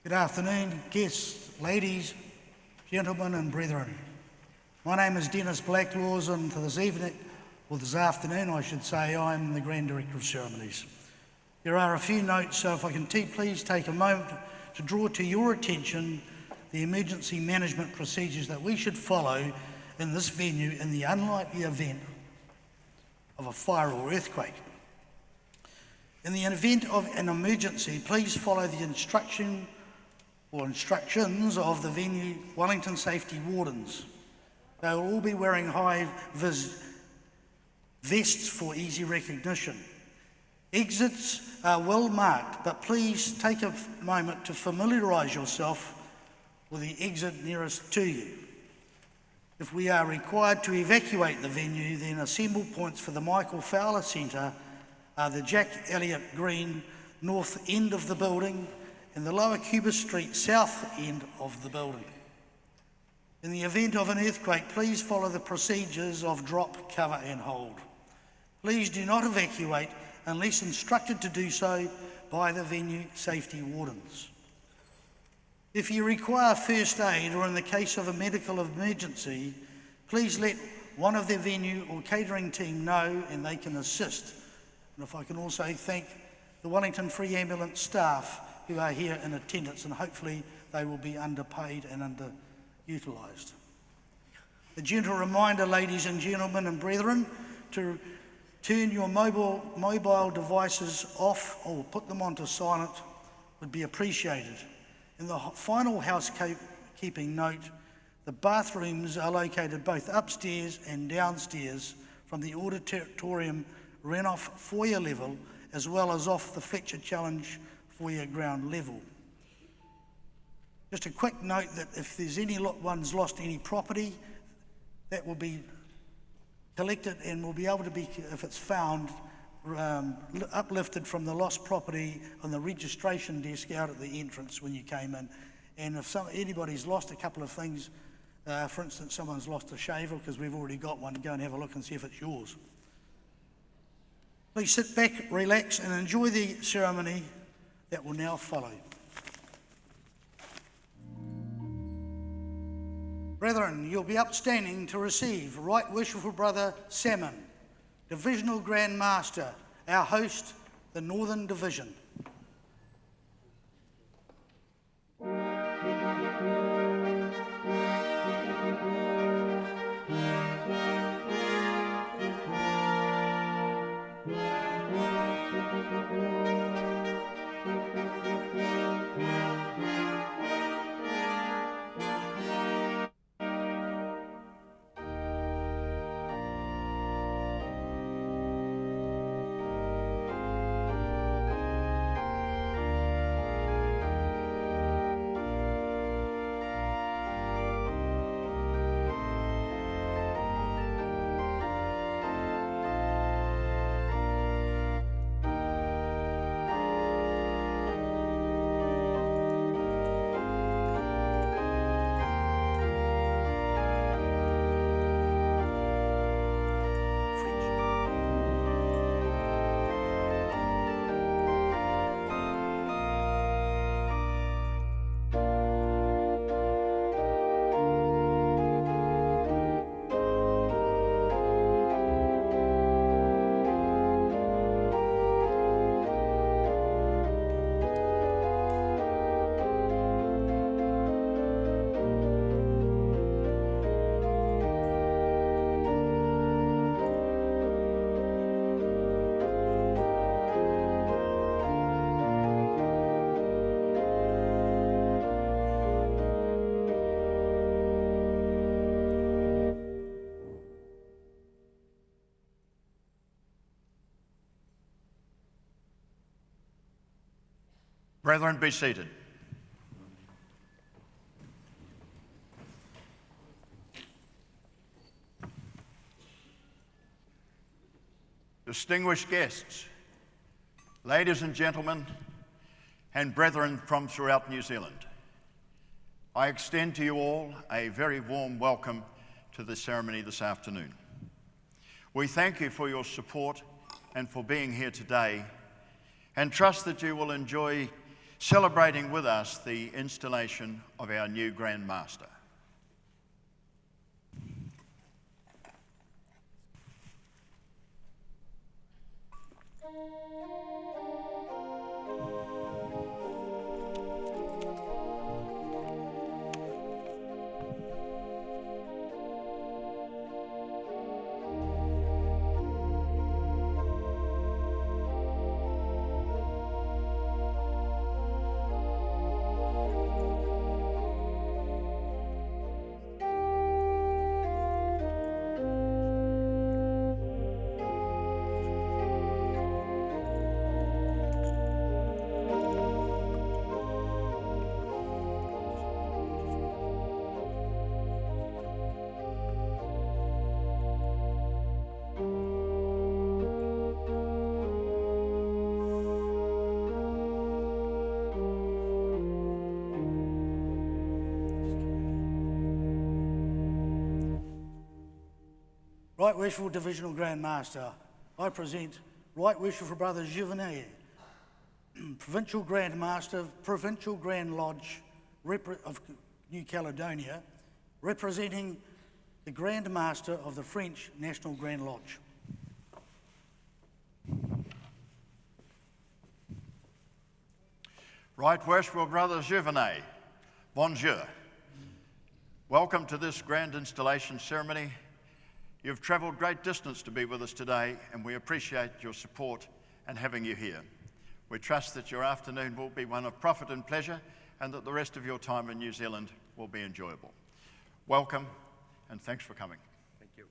Good afternoon, guests, ladies, gentlemen and brethren. My name is Dennis Blacklaws, and for this evening, or this afternoon I should say, I'm the Grand Director of Ceremonies. There are a few notes, so if I can please take a moment to draw to your attention the emergency management procedures that we should follow in this venue in the unlikely event of a fire or earthquake. In the event of an emergency, please follow the instructions of the venue Wellington safety wardens. They will all be wearing high-vis vests for easy recognition. Exits are well marked, but please take a moment to familiarise yourself with the exit nearest to you. If we are required to evacuate the venue, then assemble points for the Michael Fowler Center are the Jack Elliott Green north end of the building and the Lower Cuba Street south end of the building. In the event of an earthquake, please follow the procedures of drop, cover and hold. Please do not evacuate unless instructed to do so by the venue safety wardens. If you require first aid or in the case of a medical emergency, please let one of the venue or catering team know and they can assist. And if I can also thank the Wellington Free Ambulance staff who are here in attendance, and hopefully they will be underpaid and underutilised. A gentle reminder, ladies and gentlemen and brethren, to turn your mobile devices off or put them onto silent would be appreciated. In the final housekeeping note, the bathrooms are located both upstairs and downstairs from the auditorium runoff foyer level, as well as off the Fletcher Challenge foyer ground level. Just a quick note that if there's anyone's lost any property, that will be collected and will be able to be, if it's found, uplifted from the lost property on the registration desk out at the entrance when you came in. And if anybody's lost a couple of things, for instance, someone's lost a shaver because we've already got one, go and have a look and see if it's yours. Please sit back, relax and enjoy the ceremony that will now follow. Brethren, you'll be upstanding to receive Right Worshipful Brother Salmon, Divisional Grand Master, our host, the Northern Division. Brethren, be seated. Distinguished guests, ladies and gentlemen, and brethren from throughout New Zealand, I extend to you all a very warm welcome to the ceremony this afternoon. We thank you for your support and for being here today, and trust that you will enjoy celebrating with us the installation of our new Grand Master. Right Worshipful Divisional Grand Master, I present Right Worshipful Brother Juvenile, Provincial Grand Master, Provincial Grand Lodge of New Caledonia, representing the Grand Master of the French National Grand Lodge. Right Worshipful Brother Juvenile, bonjour. Welcome to this grand installation ceremony. You've travelled great distance to be with us today, and we appreciate your support and having you here. We trust that your afternoon will be one of profit and pleasure, and that the rest of your time in New Zealand will be enjoyable. Welcome, and thanks for coming. Thank you.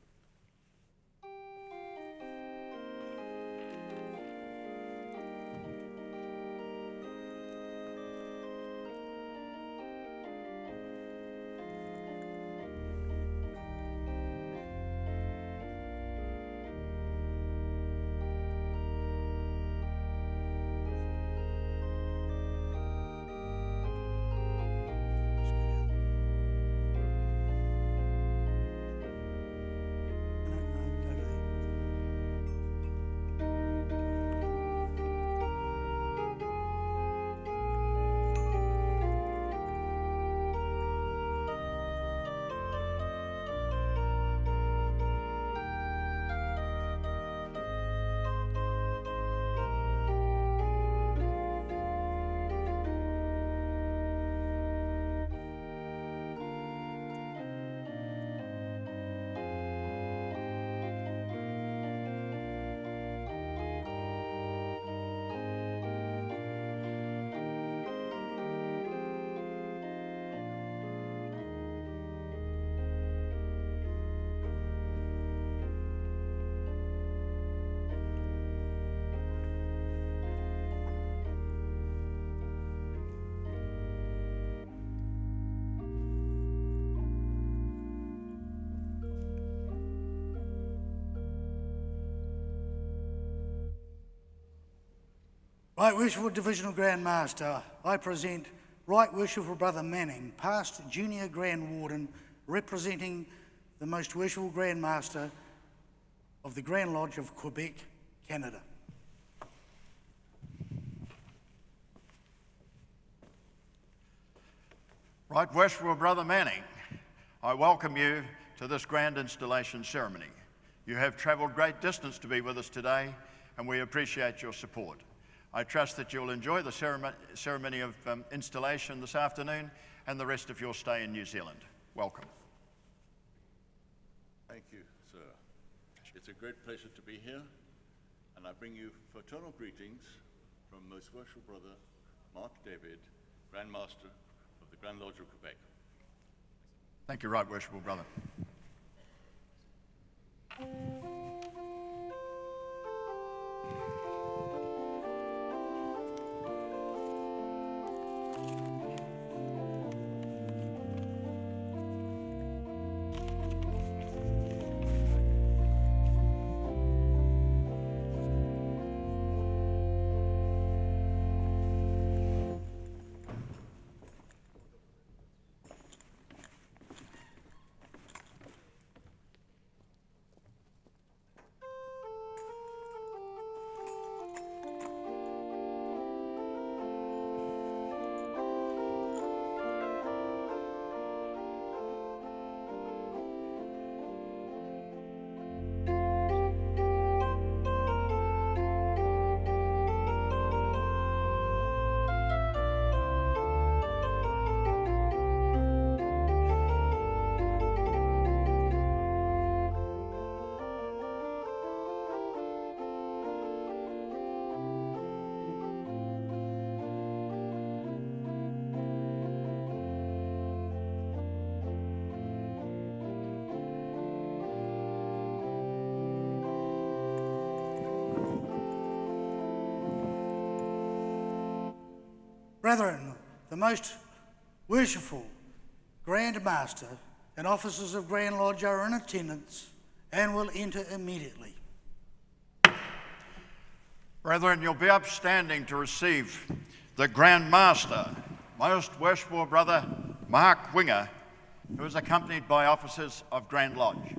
Right Worshipful Divisional Grand Master, I present Right Worshipful Brother Manning, past Junior Grand Warden, representing the Most Worshipful Grand Master of the Grand Lodge of Quebec, Canada. Right Worshipful Brother Manning, I welcome you to this grand installation ceremony. You have travelled great distance to be with us today, and we appreciate your support. I trust that you'll enjoy the ceremony of installation this afternoon and the rest of your stay in New Zealand. Welcome. Thank you, sir. It's a great pleasure to be here, and I bring you fraternal greetings from Most Worshipful Brother Mark David, Grand Master of the Grand Lodge of Quebec. Thank you, Right Worshipful Brother. Brethren, the most worshipful Grand Master and officers of Grand Lodge are in attendance and will enter immediately. Brethren, you'll be upstanding to receive the Grand Master, Most Worshipful Brother Mark Winger, who is accompanied by officers of Grand Lodge.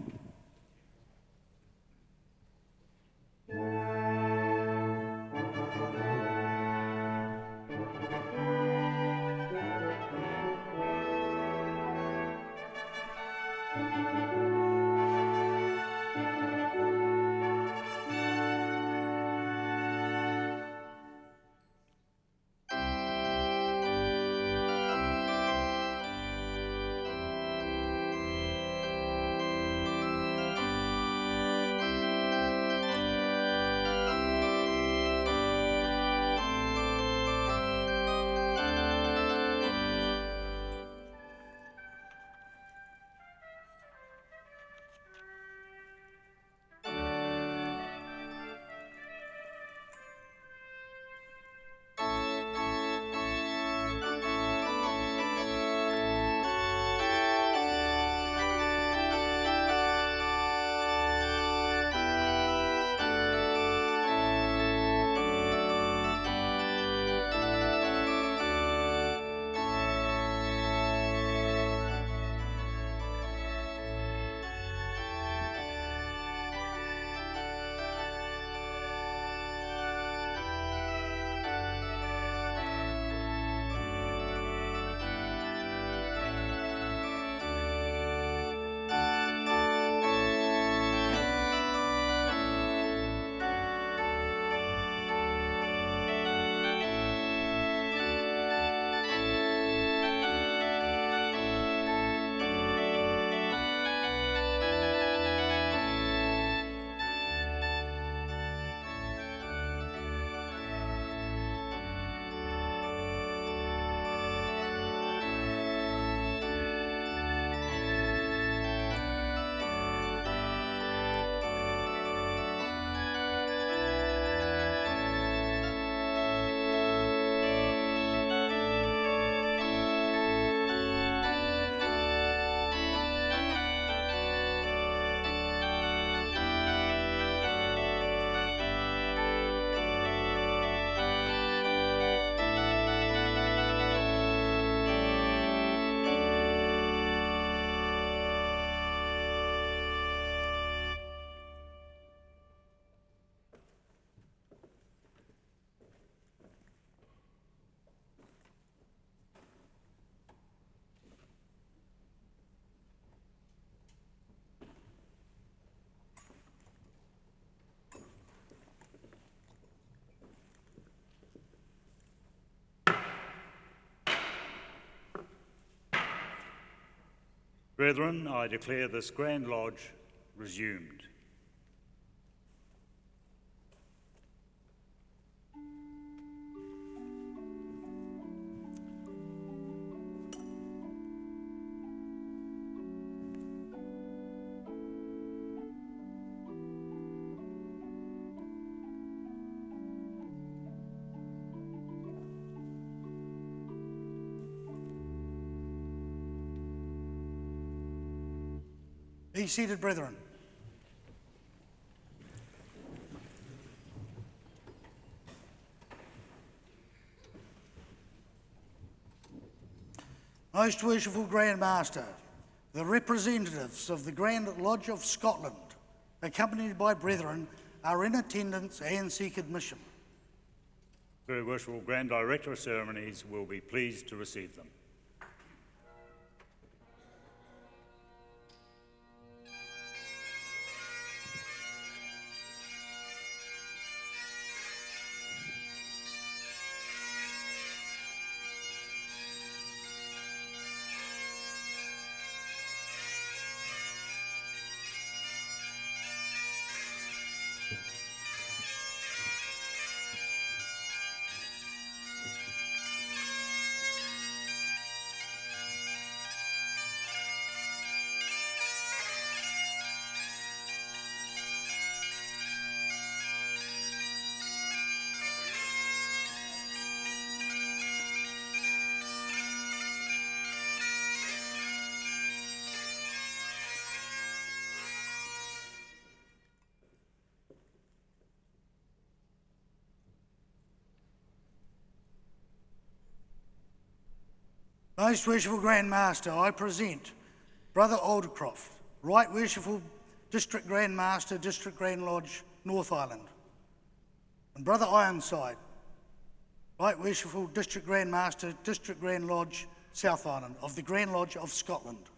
Brethren, I declare this Grand Lodge resumed. Be seated, brethren. Most Worshipful Grand Master, the representatives of the Grand Lodge of Scotland, accompanied by brethren, are in attendance and seek admission. Very Worshipful Grand Director of Ceremonies will be pleased to receive them. Most Worshipful Grand Master, I present Brother Aldcroft, Right Worshipful District Grand Master, District Grand Lodge, North Island, and Brother Ironside, Right Worshipful District Grand Master, District Grand Lodge, South Island, of the Grand Lodge of Scotland.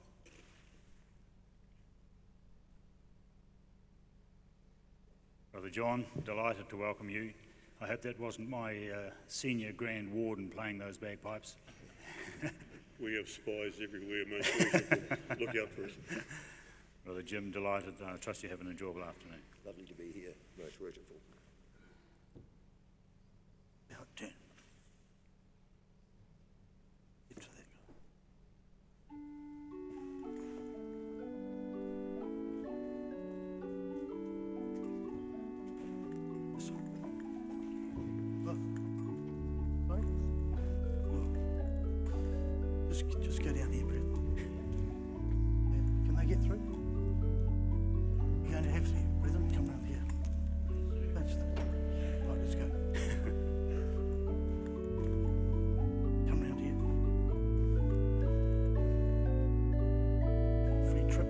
Brother John, delighted to welcome you. I hope that wasn't my senior Grand Warden playing those bagpipes. We have spies everywhere, most worshipful. Look out for us. Brother Jim, delighted. I trust you have an enjoyable afternoon. Lovely to be here, most worshipful. Now turn. Get to that guy. This one. Look. Sorry? Look. Just go down here, Brett. Yeah. Can they get through? You're going to have to, Brethren, come round here. That's the... Right, let's go. Come round here. Free trip.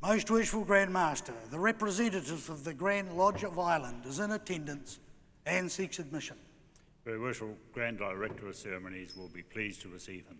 Most Worshipful Grand Master, the representative of the Grand Lodge of Ireland is in attendance and seeks admission. Very Worshipful Grand Director of Ceremonies will be pleased to receive him.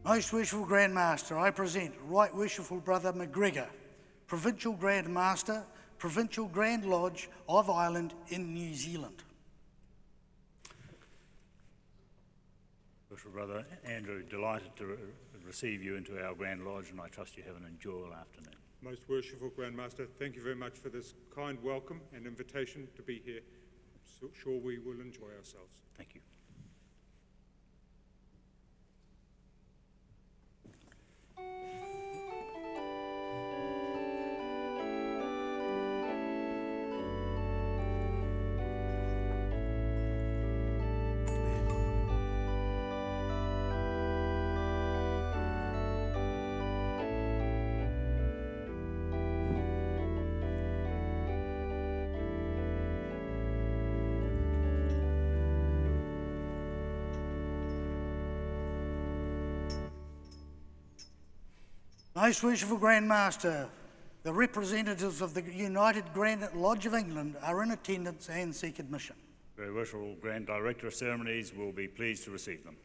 Most Worshipful Grand Master, I present Right Worshipful Brother McGregor, Provincial Grand Master, Provincial Grand Lodge of Ireland in New Zealand. Worshipful Brother Andrew, delighted to receive you into our Grand Lodge, and I trust you have an enjoyable afternoon. Most Worshipful Grand Master, thank you very much for this kind welcome and invitation to be here. I'm sure we will enjoy ourselves. Thank you. Most Worshipful Grand Master, the representatives of the United Grand Lodge of England are in attendance and seek admission. Very Worshipful Grand Director of Ceremonies will be pleased to receive them.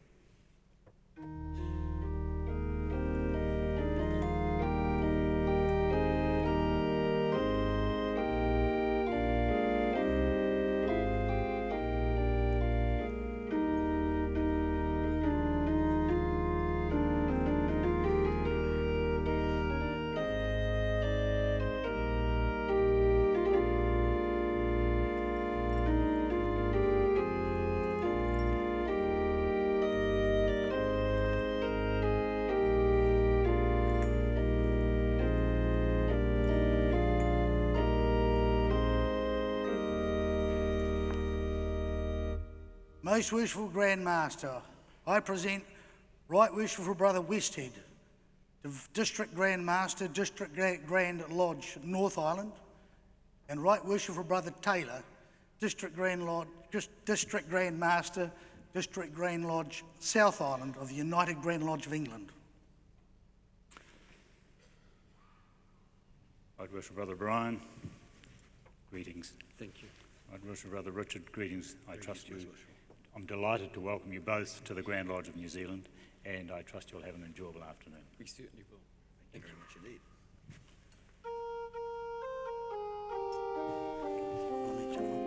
Most Worshipful Grand Master, I present Right Worshipful Brother Westhead, District Grand Master, District Grand Lodge, North Island, and Right Worshipful Brother Taylor, District Grand Lodge, District Grand Master, District Grand Lodge, South Island of the United Grand Lodge of England. Right Worshipful Brother Brian, greetings. Thank you. Right Worshipful Brother Richard, greetings. I trust you. I'm delighted to welcome you both to the Grand Lodge of New Zealand, and I trust you'll have an enjoyable afternoon. We certainly will. Thank you very much indeed. I'll let you know.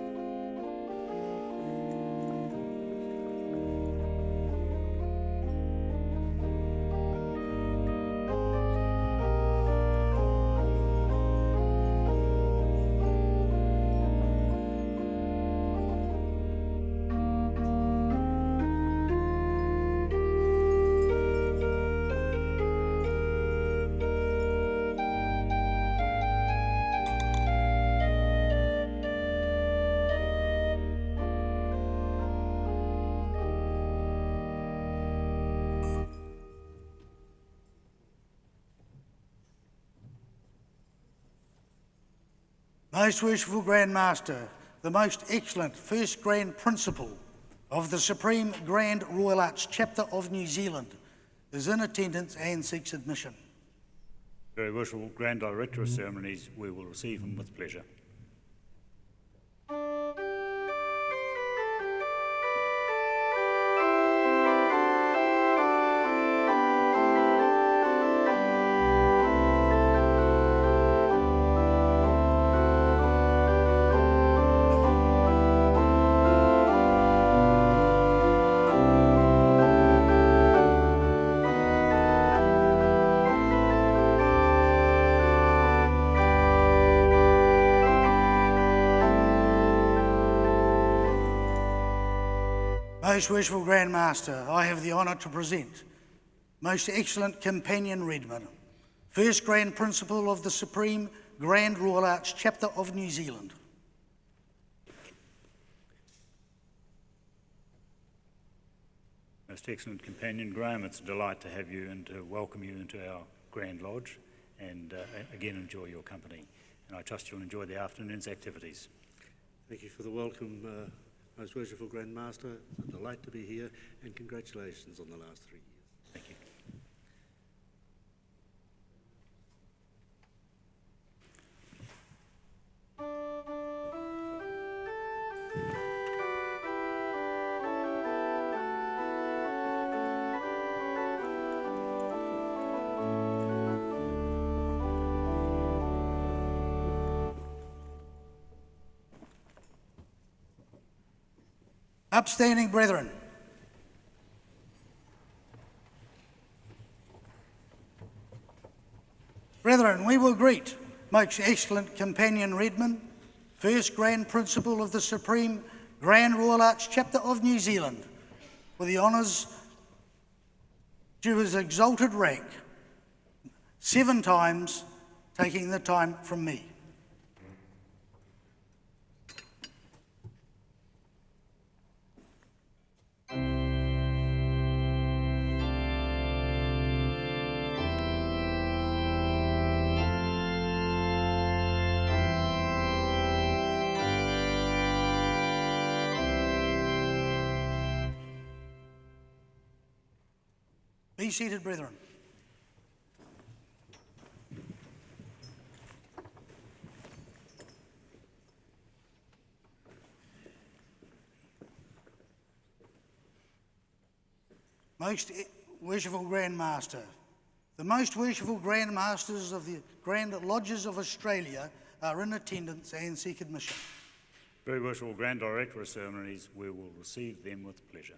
Most Worshipful Grand Master, the most excellent First Grand Principal of the Supreme Grand Royal Arch Chapter of New Zealand is in attendance and seeks admission. Very Worshipful Grand Director of Ceremonies, we will receive him with pleasure. Most Worshipful Grand Master, I have the honour to present Most Excellent Companion Redmond, First Grand Principal of the Supreme Grand Royal Arch Chapter of New Zealand. Most Excellent Companion Graham, it's a delight to have you and to welcome you into our Grand Lodge and again enjoy your company. And I trust you'll enjoy the afternoon's activities. Thank you for the welcome, Most Worshipful Grand Master. It's a delight to be here, and congratulations on the last 3 years. Thank you. Upstanding brethren, we will greet Most Excellent Companion Redmond, First Grand Principal of the Supreme Grand Royal Arch Chapter of New Zealand, with the honours due his exalted rank, 7 times taking the time from me. Be seated, brethren. Most Worshipful Grand Master, the Most Worshipful Grand Masters of the Grand Lodges of Australia are in attendance and seek admission. Very Worshipful Grand Director of Ceremonies, we will receive them with pleasure.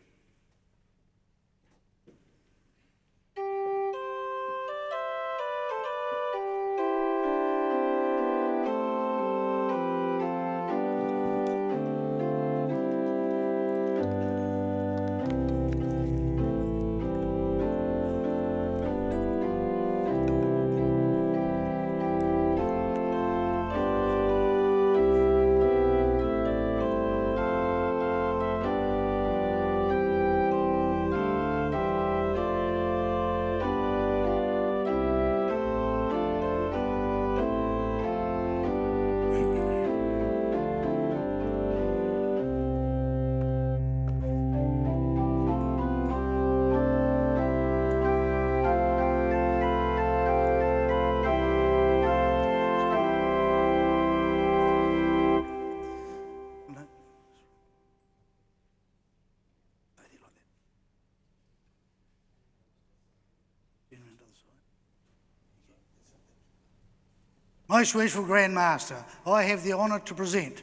Most Worshipful Grand Master, I have the honour to present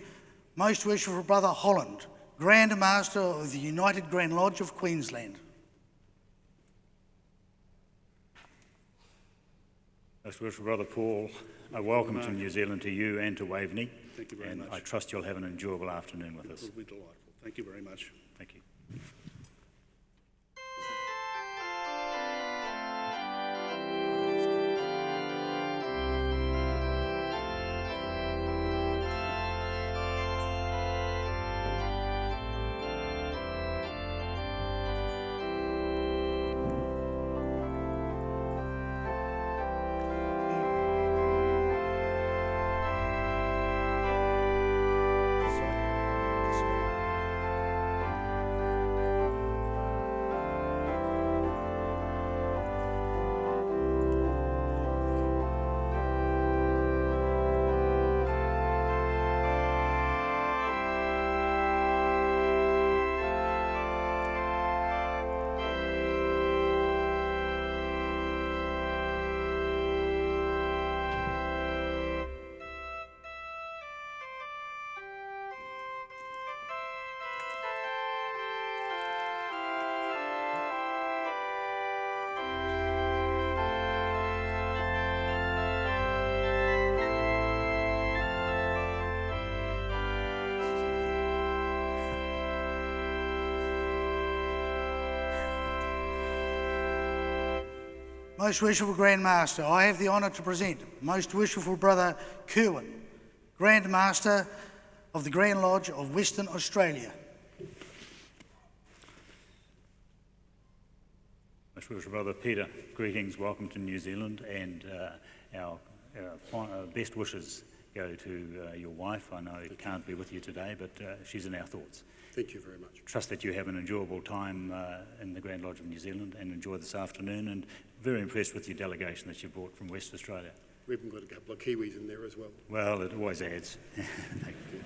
Most Worshipful Brother Holland, Grand Master of the United Grand Lodge of Queensland. Most Worshipful Brother Paul, a welcome to New Zealand to you and to Waveney. Thank you very much. I trust you'll have an enjoyable afternoon with us. It will be delightful. Thank you very much. Thank you. Most Worshipful Grand Master, I have the honour to present Most Worshipful Brother Kerwin, Grand Master of the Grand Lodge of Western Australia. Most Worshipful Brother Peter, greetings, welcome to New Zealand, and our best wishes go to your wife. I know she can't be with you today, but she's in our thoughts. Thank you very much. Trust that you have an enjoyable time in the Grand Lodge of New Zealand and enjoy this afternoon, and very impressed with your delegation that you brought from West Australia. We've even got a couple of Kiwis in there as well. Well, it always adds. Thank you.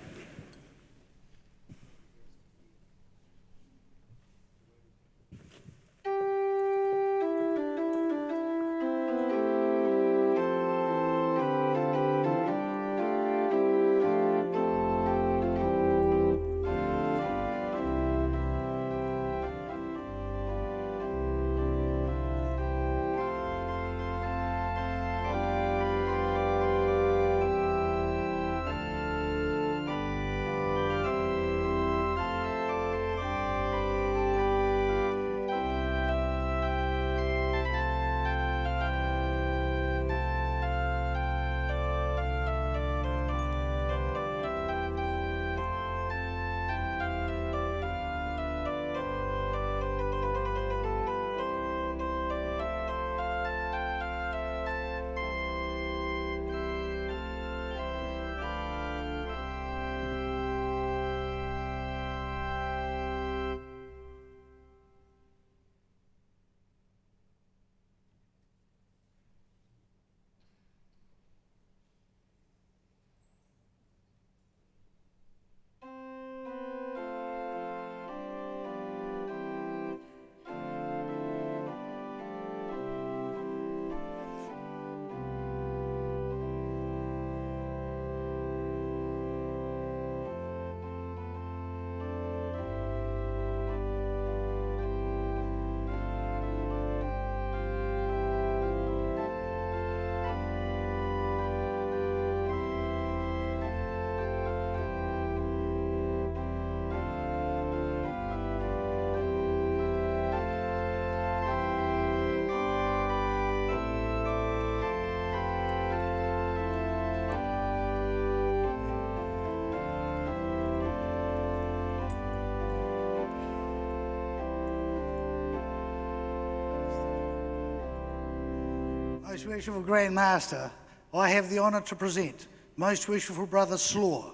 Most Worshipful Grand Master, I have the honour to present Most Worshipful Brother Slaw,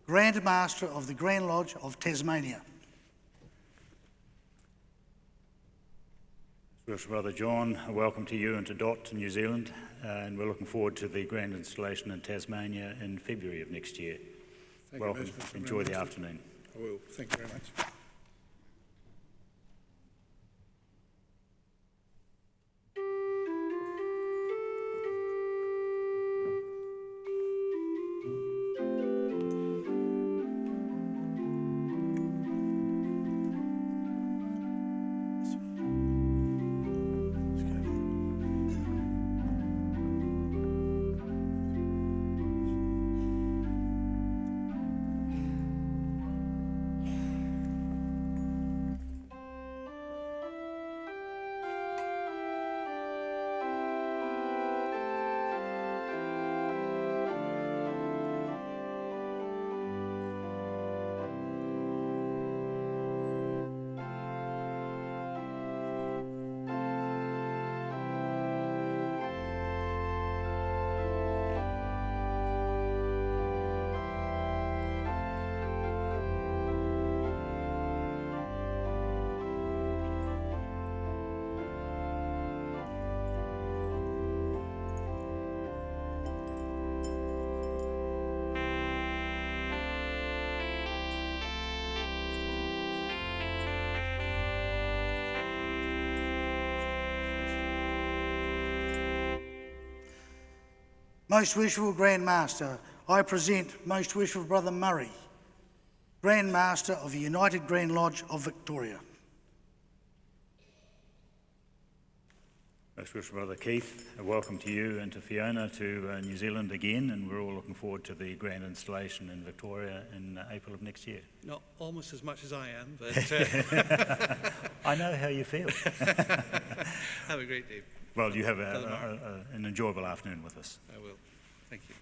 Grand Master of the Grand Lodge of Tasmania. Worshipful Brother John, welcome to you and to Dot to New Zealand, and we're looking forward to the grand installation in Tasmania in February of next year. Welcome, enjoy the afternoon. I will. Thank you very much. Most Worshipful Grand Master, I present Most Worshipful Brother Murray, Grand Master of the United Grand Lodge of Victoria. Most Worshipful Brother Keith, a welcome to you and to Fiona to New Zealand again, and we're all looking forward to the grand installation in Victoria in April of next year. Not almost as much as I am, but I know how you feel. have a great day. Well, you have an enjoyable afternoon with us. I will. Thank you.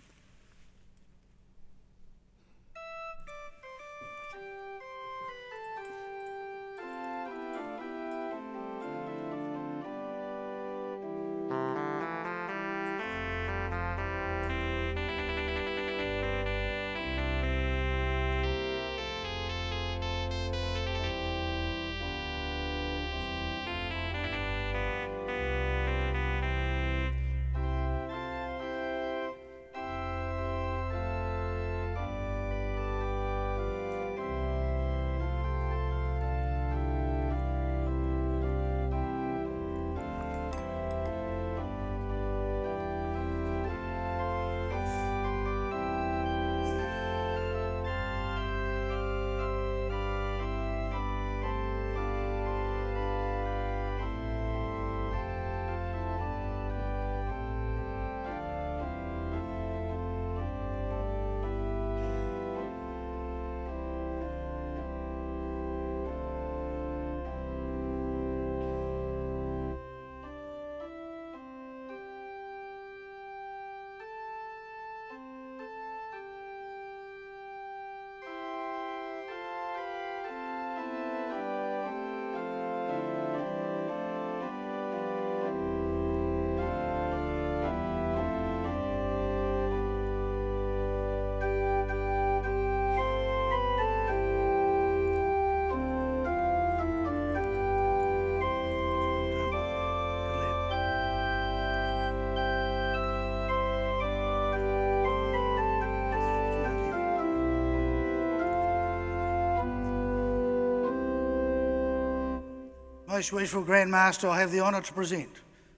Most Worshipful Grand Master, I have the honour to present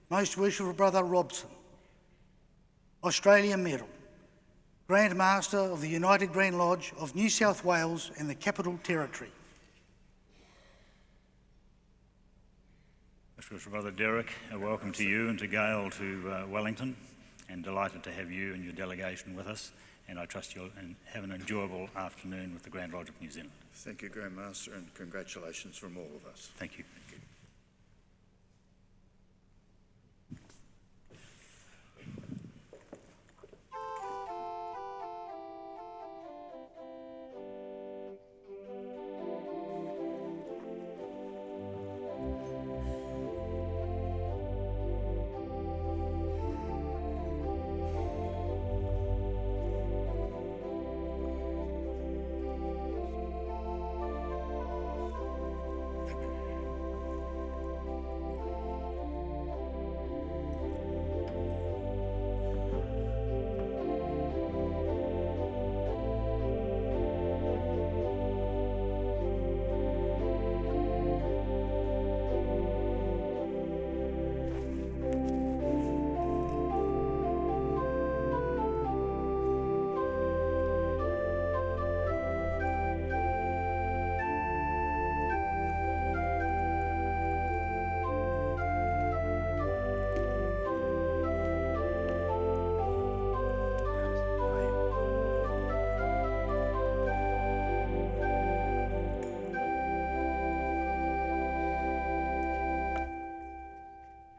Most Worshipful Brother Robson, Australia Medal, Grand Master of the United Grand Lodge of New South Wales and the Capital Territory. Most Worshipful Brother Derek, a welcome to you and to Gail to Wellington, and delighted to have you and your delegation with us, and I trust you'll have an enjoyable afternoon with the Grand Lodge of New Zealand. Thank you, Grand Master, and congratulations from all of us. Thank you.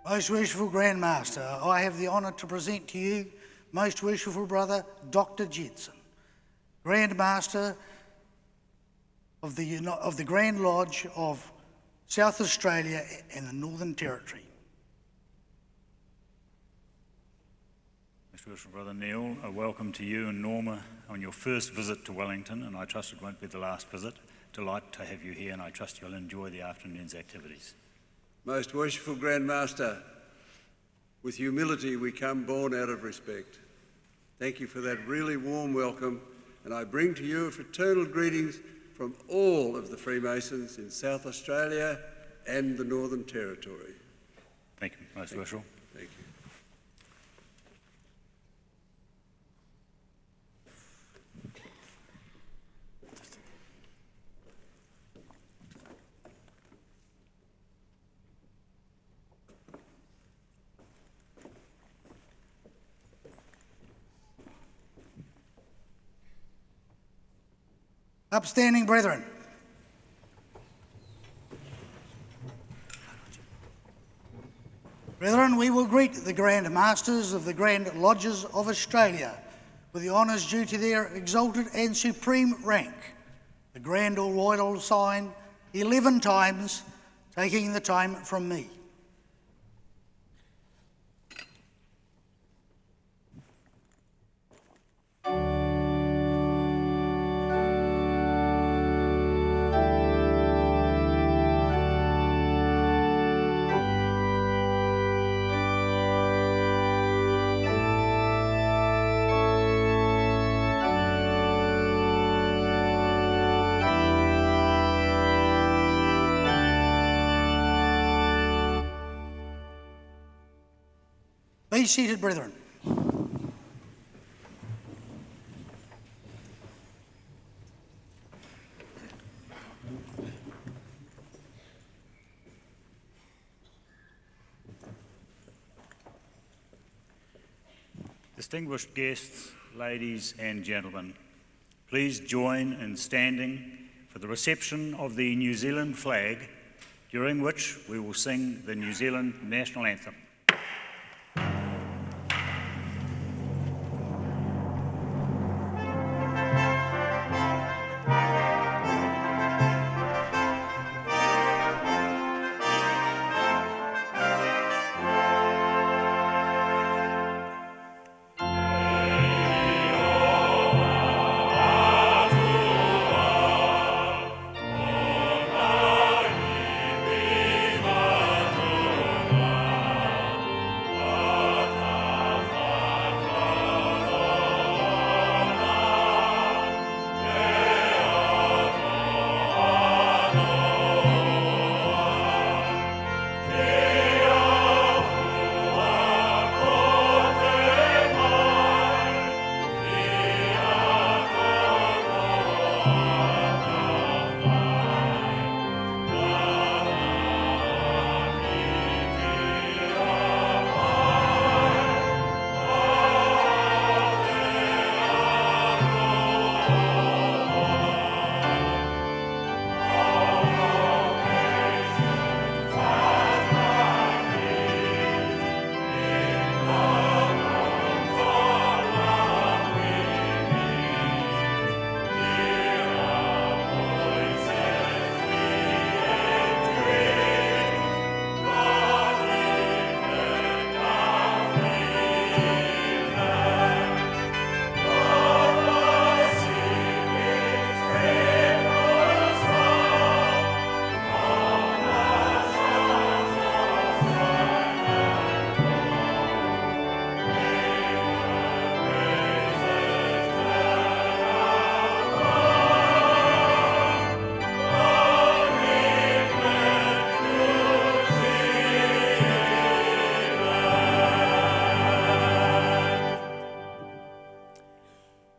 Most Worshipful Grand Master, I have the honour to present to you Most Worshipful Brother Dr. Jensen, Grand Master of the Grand Lodge of South Australia and the Northern Territory. Most Worshipful Brother Neil, a welcome to you and Norma on your first visit to Wellington, and I trust it won't be the last visit. Delight to have you here, and I trust you'll enjoy the afternoon's activities. Most Worshipful Grand Master, with humility we come born out of respect. Thank you for that really warm welcome, and I bring to you fraternal greetings from all of the Freemasons in South Australia and the Northern Territory. Thank you, Most Worshipful. Thank you. Upstanding brethren, we will greet the Grand Masters of the Grand Lodges of Australia with the honours due to their exalted and supreme rank. The Grand or Royal sign 11 times, taking the time from me. Be seated, brethren. Distinguished guests, ladies and gentlemen, please join in standing for the reception of the New Zealand flag, during which we will sing the New Zealand National Anthem.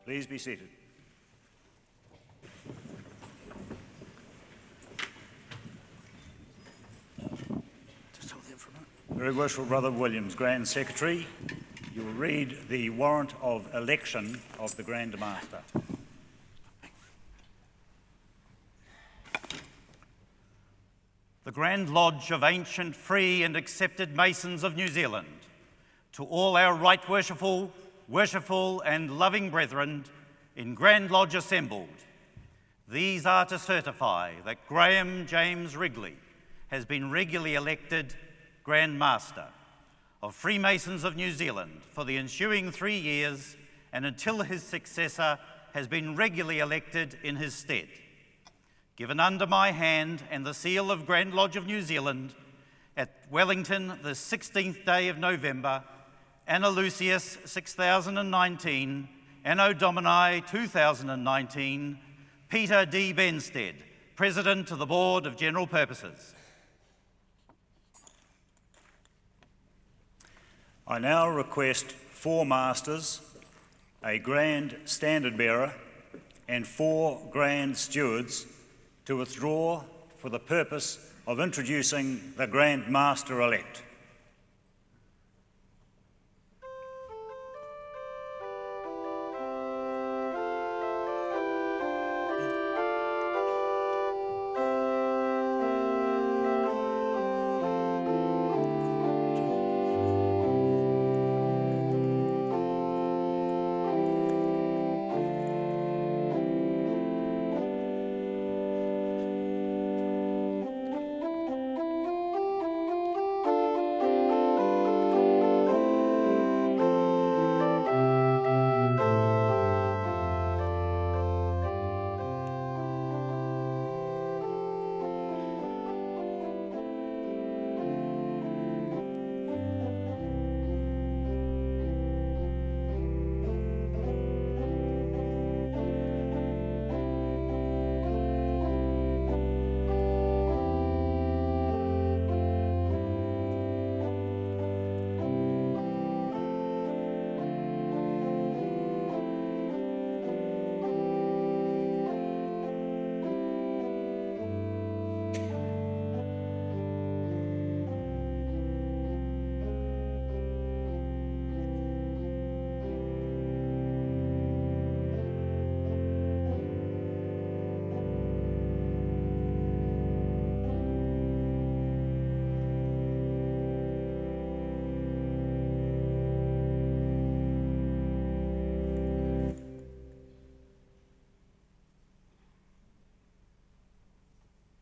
Please be seated. Very worshipful Brother Williams, Grand Secretary, you will read the warrant of election of the Grand Master. The Grand Lodge of ancient, free and accepted Masons of New Zealand, to all our right worshipful and loving brethren in Grand Lodge assembled, these are to certify that Graham James Wrigley has been regularly elected Grand Master of Freemasons of New Zealand for the ensuing 3 years and until his successor has been regularly elected in his stead. Given under my hand and the seal of Grand Lodge of New Zealand at Wellington the 16th day of November, Anna Lucius 6019, Anno Domini 2019, Peter D. Benstead, President of the Board of General Purposes. I now request 4 Masters, a Grand Standard Bearer, and 4 Grand Stewards to withdraw for the purpose of introducing the Grand Master-elect.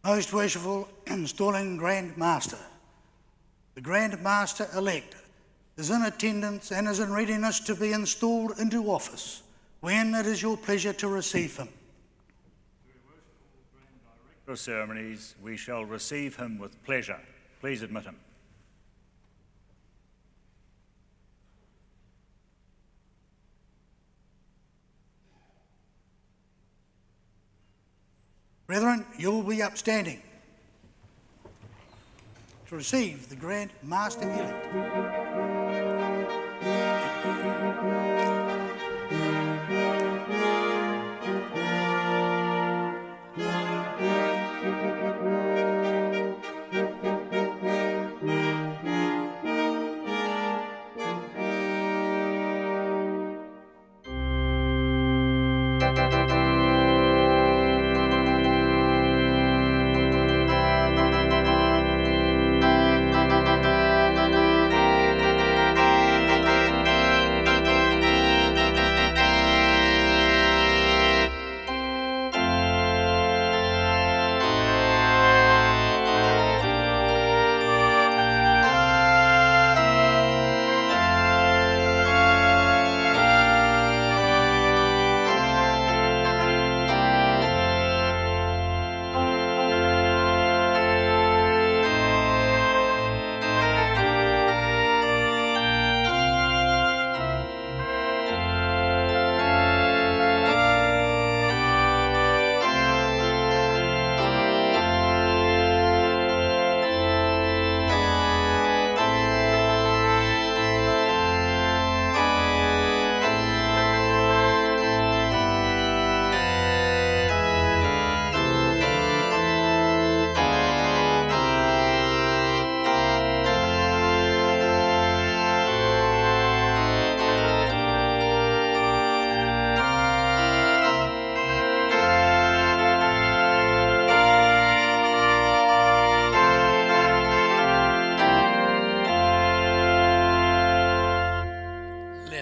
Most Worshipful Installing Grand Master. The Grand Master-elect is in attendance and is in readiness to be installed into office when it is your pleasure to receive him. For ceremonies, we shall receive him with pleasure. Please admit him. Brethren, you will be upstanding to receive the Grand Master-elect.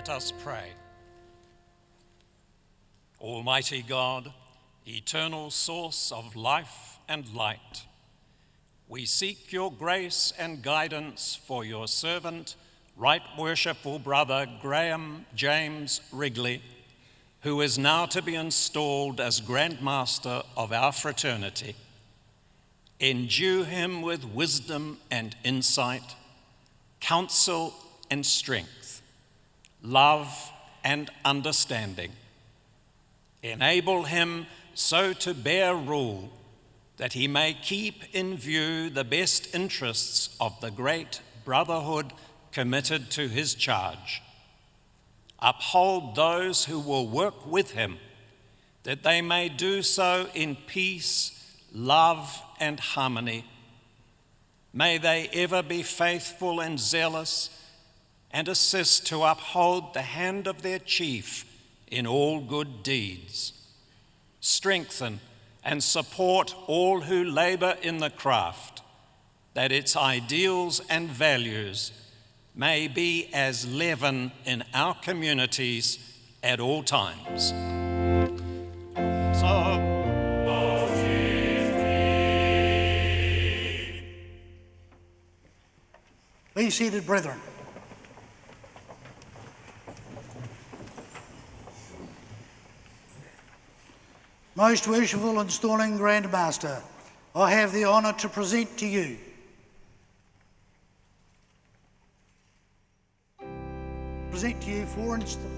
Let us pray. Almighty God, eternal source of life and light, we seek your grace and guidance for your servant, Right Worshipful Brother Graham James Wrigley, who is now to be installed as Grand Master of our fraternity. Endue him with wisdom and insight, counsel and strength, love and understanding. Enable him so to bear rule that he may keep in view the best interests of the great brotherhood committed to his charge. Uphold those who will work with him, that they may do so in peace, love, and harmony. May they ever be faithful and zealous, and assist to uphold the hand of their chief in all good deeds. Strengthen and support all who labor in the craft, that its ideals and values may be as leaven in our communities at all times. Be seated, brethren. Most Worshipful Installing Grand Master, I have the honour to present to you for instance.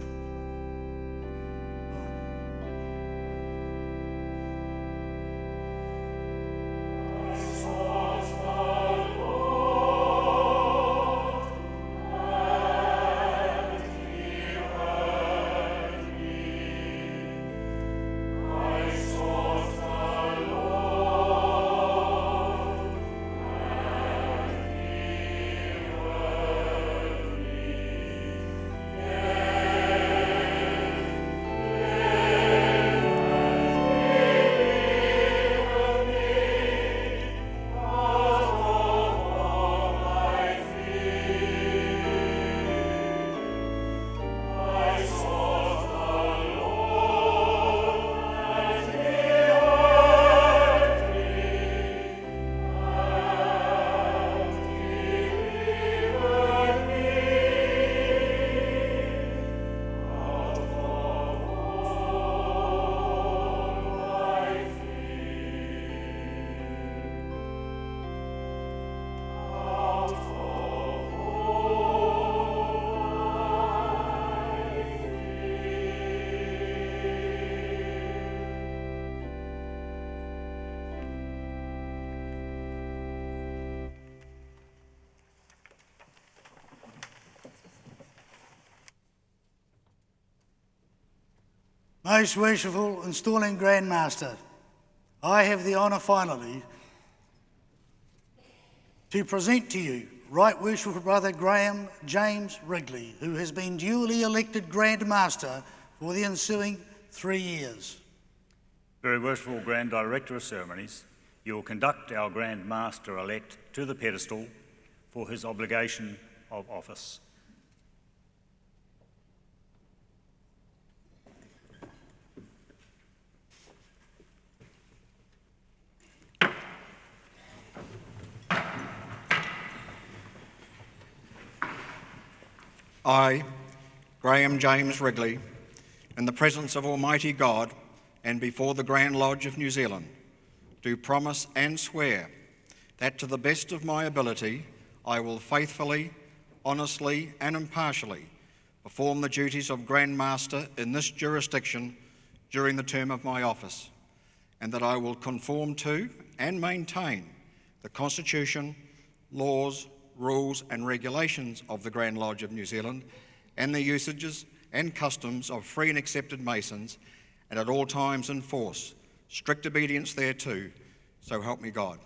Most Worshipful Installing Grand Master, I have the honour finally to present to you Right Worshipful Brother Graham James Wrigley, who has been duly elected Grand Master for the ensuing 3 years. Very Worshipful Grand Director of Ceremonies, you will conduct our Grand Master-elect to the pedestal for his obligation of office. I, Graham James Wrigley, in the presence of Almighty God and before the Grand Lodge of New Zealand, do promise and swear that to the best of my ability I will faithfully, honestly and impartially perform the duties of Grand Master in this jurisdiction during the term of my office, and that I will conform to and maintain the Constitution, laws, rules and regulations of the Grand Lodge of New Zealand and the usages and customs of free and accepted Masons, and at all times enforce strict obedience thereto, so help me God.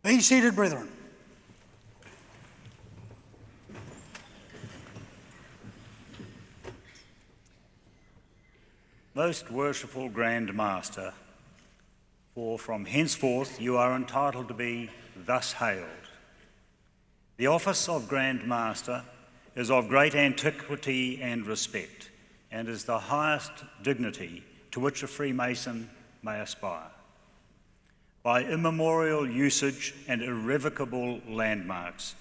Be seated, brethren. Most Worshipful Grand Master, for from henceforth you are entitled to be thus hailed. The office of Grand Master is of great antiquity and respect, and is the highest dignity to which a Freemason may aspire. By immemorial usage and irrevocable landmarks,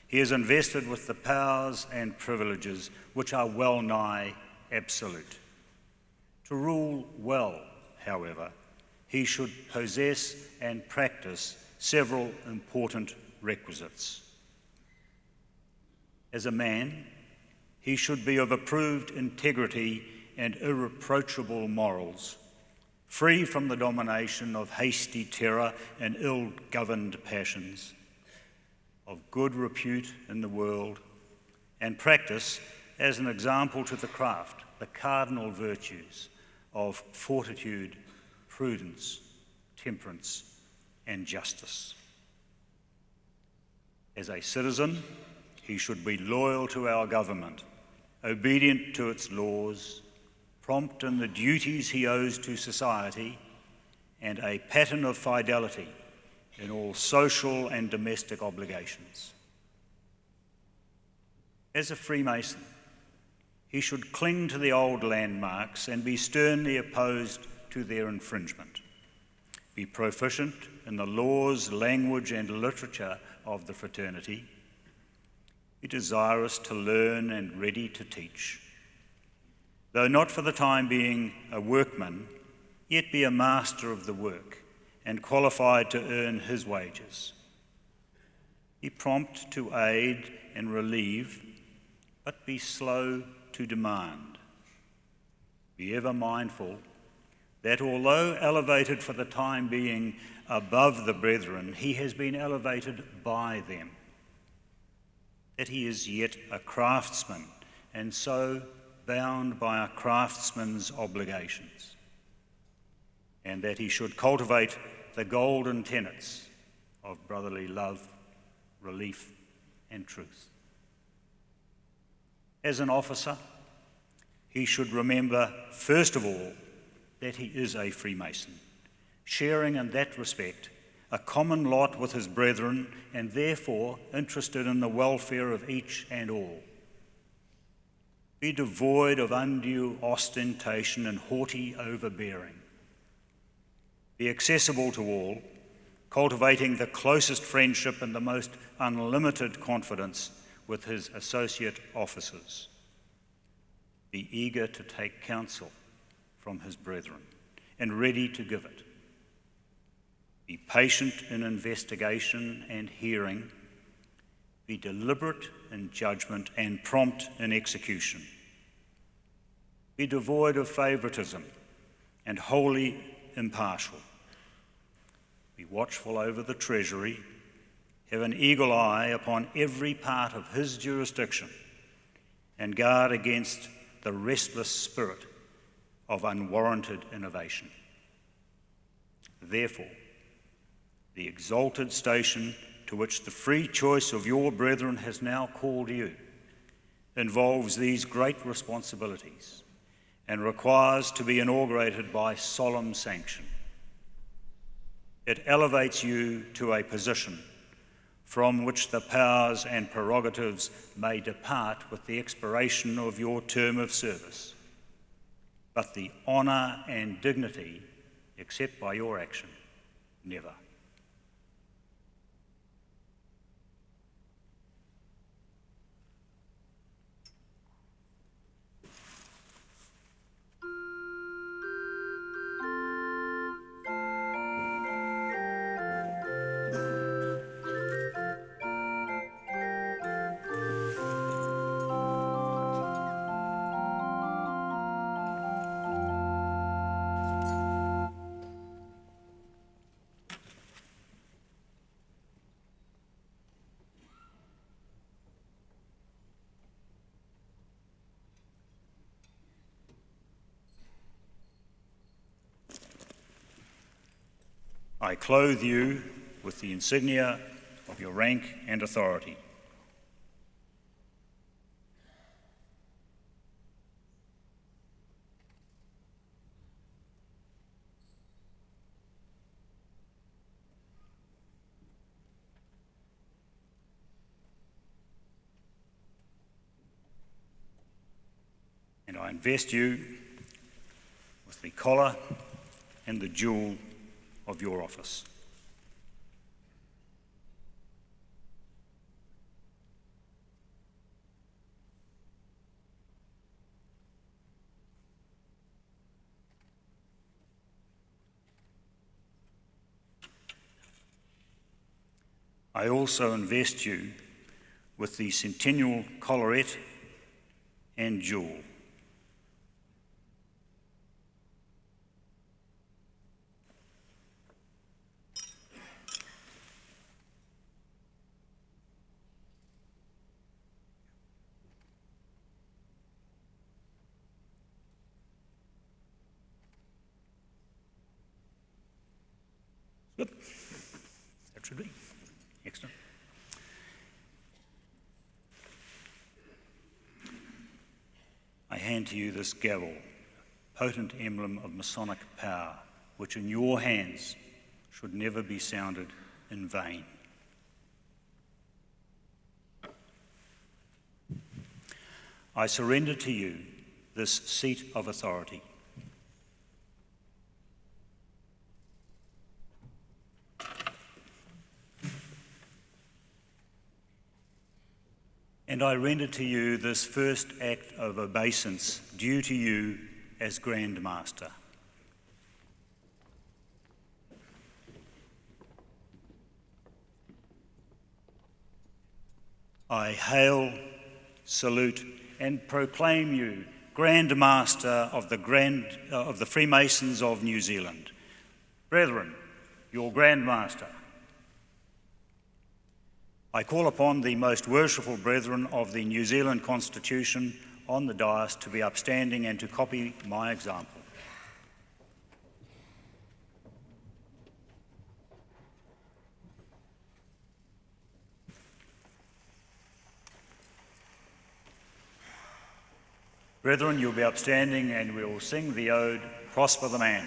he is invested with the powers and privileges which are well nigh absolute. To rule well, however, he should possess and practice several important requisites. As a man, he should be of approved integrity and irreproachable morals, free from the domination of hasty terror and ill-governed passions, of good repute in the world, and practice as an example to the craft the cardinal virtues of fortitude, prudence, temperance, and justice. As a citizen, he should be loyal to our government, obedient to its laws, prompt in the duties he owes to society, and a pattern of fidelity in all social and domestic obligations. As a Freemason, he should cling to the old landmarks and be sternly opposed to their infringement, be proficient in the laws, language, and literature of the fraternity, be desirous to learn and ready to teach. Though not for the time being a workman, yet be a master of the work and qualified to earn his wages. Be prompt to aid and relieve, but be slow to demand. Be ever mindful that although elevated for the time being above the brethren, he has been elevated by them, that he is yet a craftsman, and so bound by a craftsman's obligations, and that he should cultivate the golden tenets of brotherly love, relief, and truth. As an officer, he should remember, first of all, that he is a Freemason, sharing in that respect a common lot with his brethren, and therefore interested in the welfare of each and all. Be devoid of undue ostentation and haughty overbearing. Be accessible to all, cultivating the closest friendship and the most unlimited confidence with his associate officers. Be eager to take counsel from his brethren and ready to give it. Be patient in investigation and hearing. Be deliberate in judgment and prompt in execution. Be devoid of favoritism and wholly impartial. Be watchful over the treasury. Have an eagle eye upon every part of his jurisdiction and guard against the restless spirit of unwarranted innovation. Therefore, the exalted station to which the free choice of your brethren has now called you involves these great responsibilities and requires to be inaugurated by solemn sanction. It elevates you to a position from which the powers and prerogatives may depart with the expiration of your term of service, but the honour and dignity, except by your action, never. I clothe you with the insignia of your rank and authority. And I invest you with the collar and the jewel of your office. I also invest you with the centennial collarette and jewel. Good. That should be. Excellent. I hand to you this gavel, potent emblem of Masonic power, which in your hands should never be sounded in vain. I surrender to you this seat of authority. And I render to you this first act of obeisance due to you as Grand Master. I hail, salute, and proclaim you Grand Master of the Freemasons of New Zealand. Brethren, your Grand Master. I call upon the most worshipful brethren of the New Zealand Constitution on the dais to be upstanding and to copy my example. Brethren, you'll be upstanding and we will sing the ode, Prosper the Man.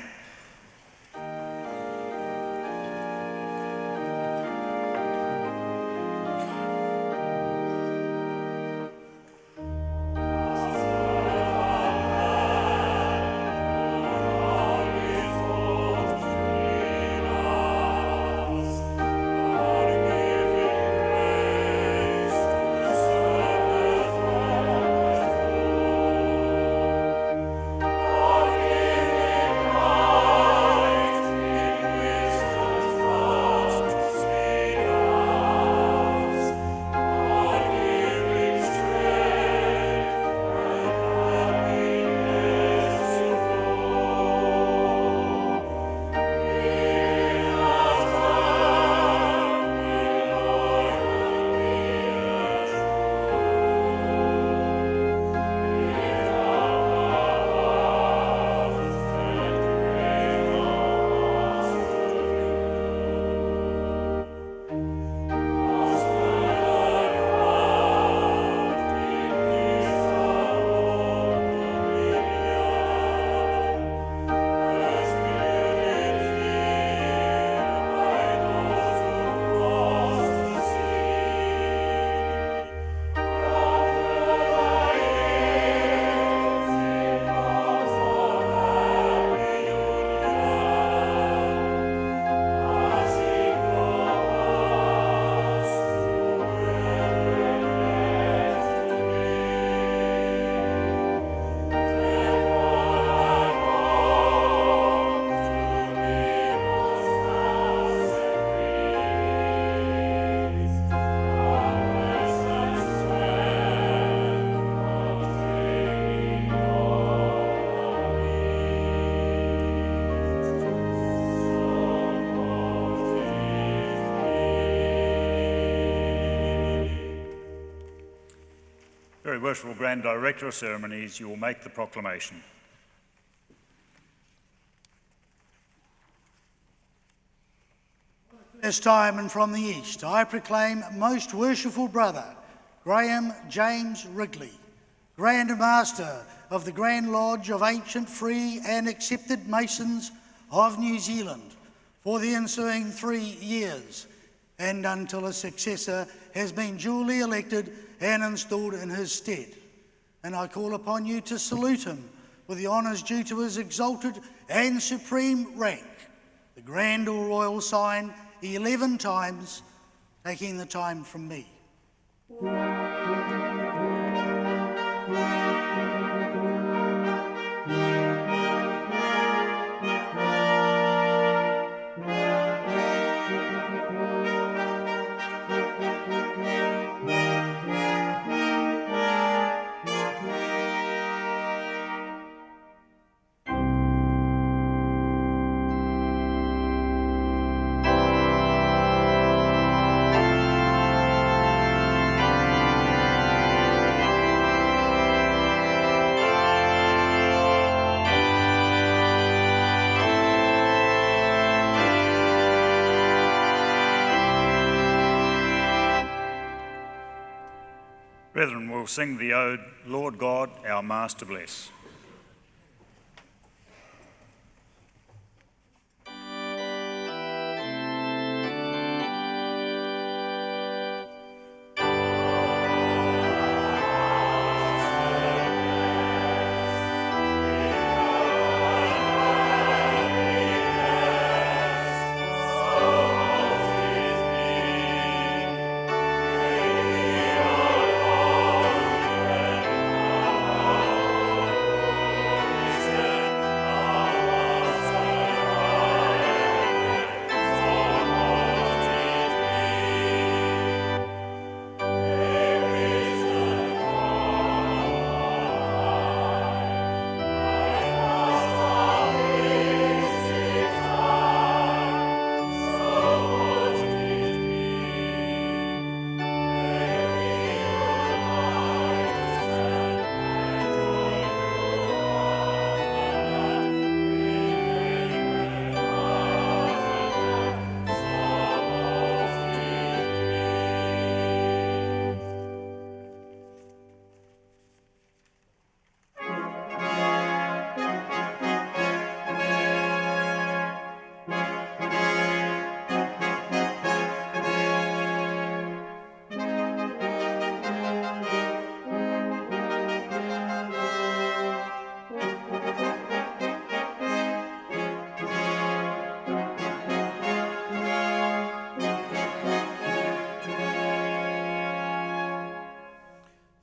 Very Worshipful Grand Director of Ceremonies, you will make the proclamation. This time and from the east, I proclaim Most Worshipful Brother Graham James Wrigley, Grand Master of the Grand Lodge of Ancient, Free and Accepted Masons of New Zealand for the ensuing 3 years, and until a successor has been duly elected and installed in his stead. And I call upon you to salute him with the honours due to his exalted and supreme rank, the Grand or Royal Sign 11 times, taking the time from me. Brethren, we'll sing the ode, Lord God, our Master bless.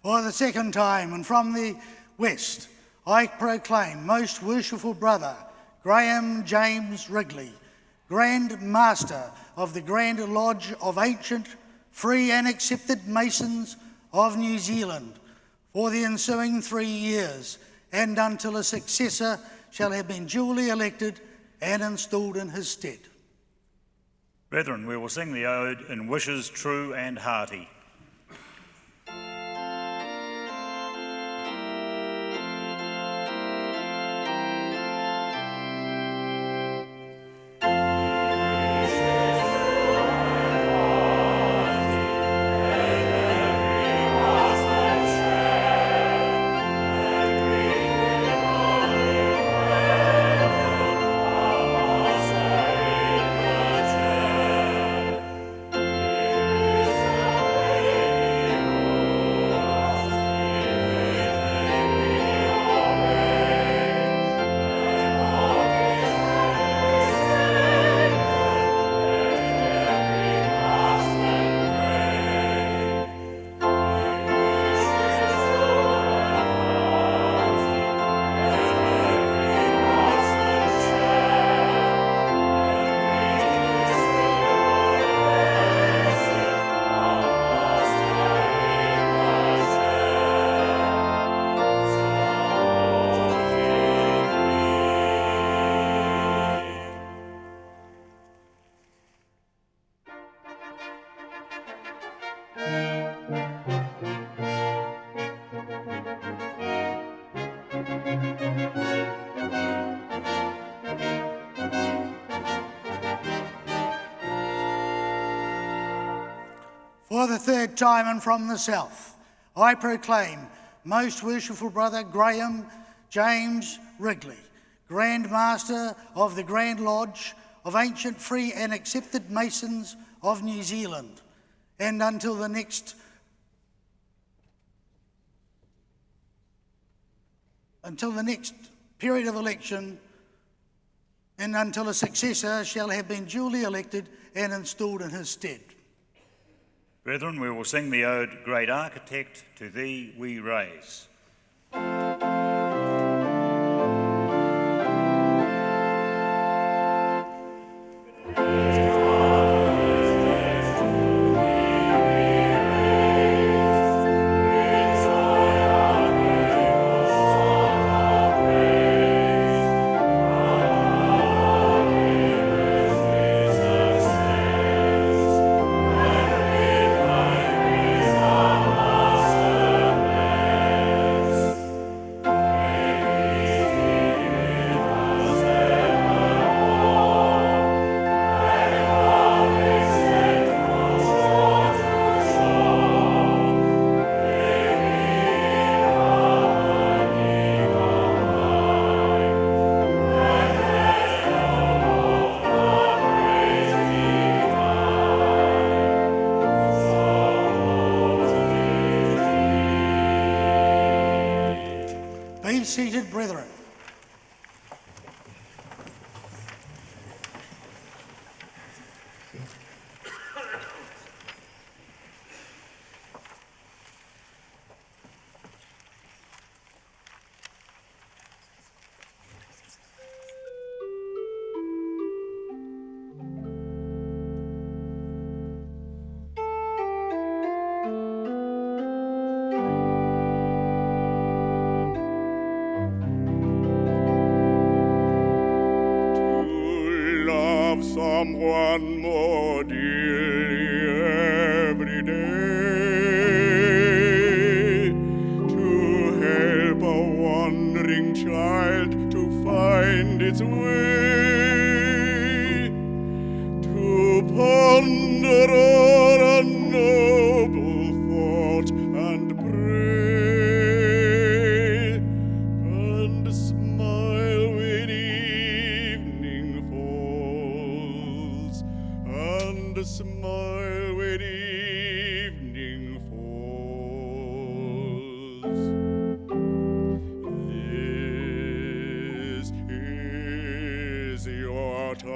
For the second time and from the west, I proclaim Most Worshipful Brother Graham James Wrigley, Grand Master of the Grand Lodge of Ancient, Free and Accepted Masons of New Zealand for the ensuing 3 years, and until a successor shall have been duly elected and installed in his stead. Brethren, we will sing the ode in wishes true and hearty. Amen. For the third time and from the south, I proclaim Most Worshipful Brother Graham James Wrigley, Grand Master of the Grand Lodge of Ancient, Free and Accepted Masons of New Zealand, and until the next period of election, and until a successor shall have been duly elected and installed in his stead. Brethren, we will sing the ode, Great Architect, to Thee we raise. Be seated, brethren. Someone more dearly every day, to help a wandering child to find its way, to ponder on a noble thought and pray, and smile when evening falls, and smile when evening falls. This is your task.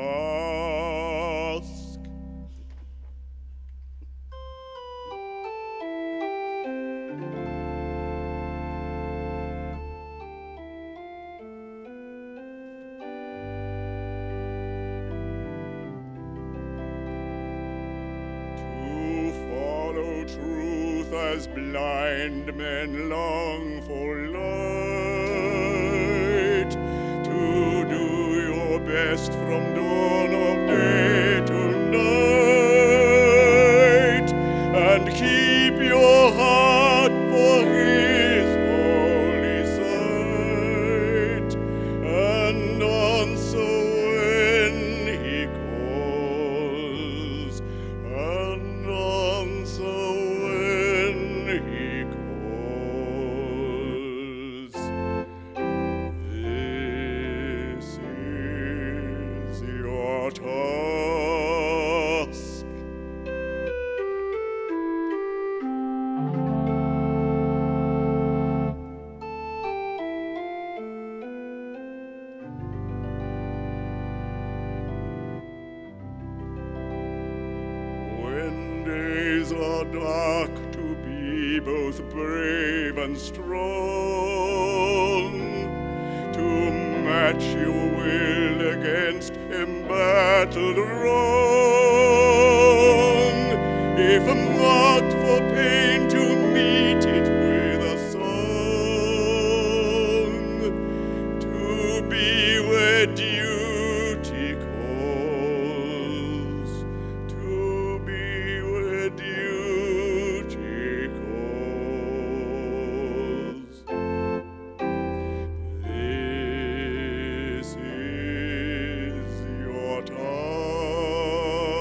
Truth as blind men long for light, to do your best from dawn of day to night, and keep your heart for his holy sight, and answer when he calls, and answer when he calls. This is your task. When days are dark, to be both brave and strong, to match your will against embattled wrong. If marked for pain, to meet it with a song, to be where duty calls, to be where duty calls. This is your task.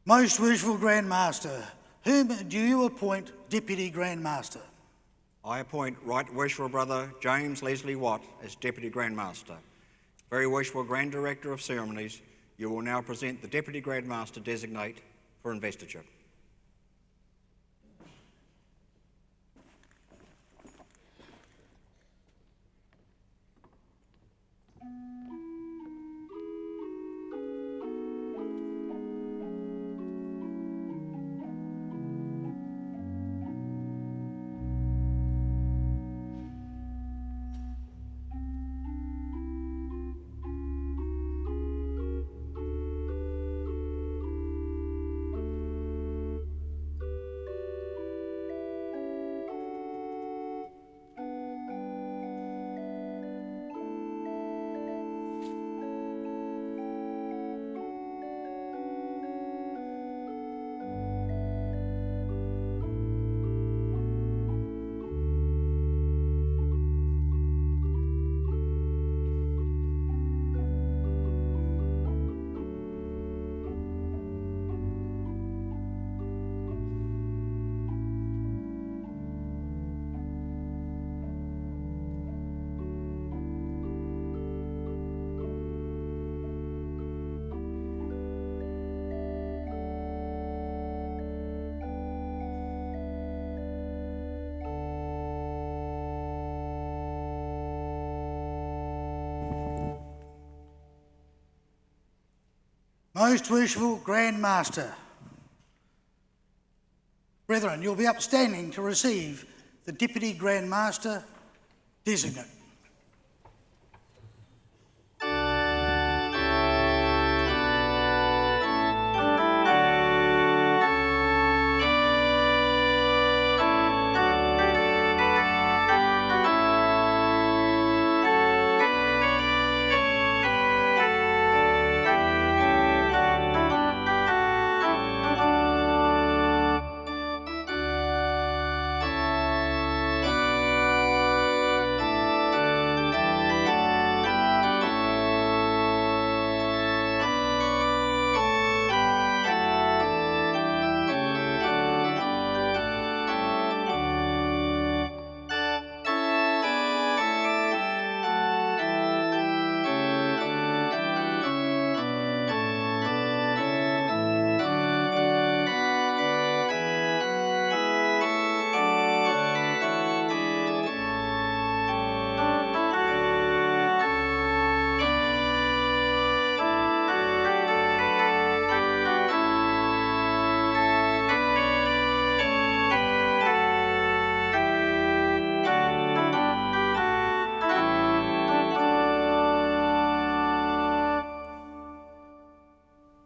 Most Worshipful Grand Master, whom do you appoint Deputy Grand Master? I appoint Right Worshipful Brother James Leslie Watt as Deputy Grand Master. Very Worshipful Grand Director of Ceremonies, you will now present the Deputy Grand Master designate for investiture. Most Worshipful Grand Master. Brethren, you'll be upstanding to receive the Deputy Grand Master designate.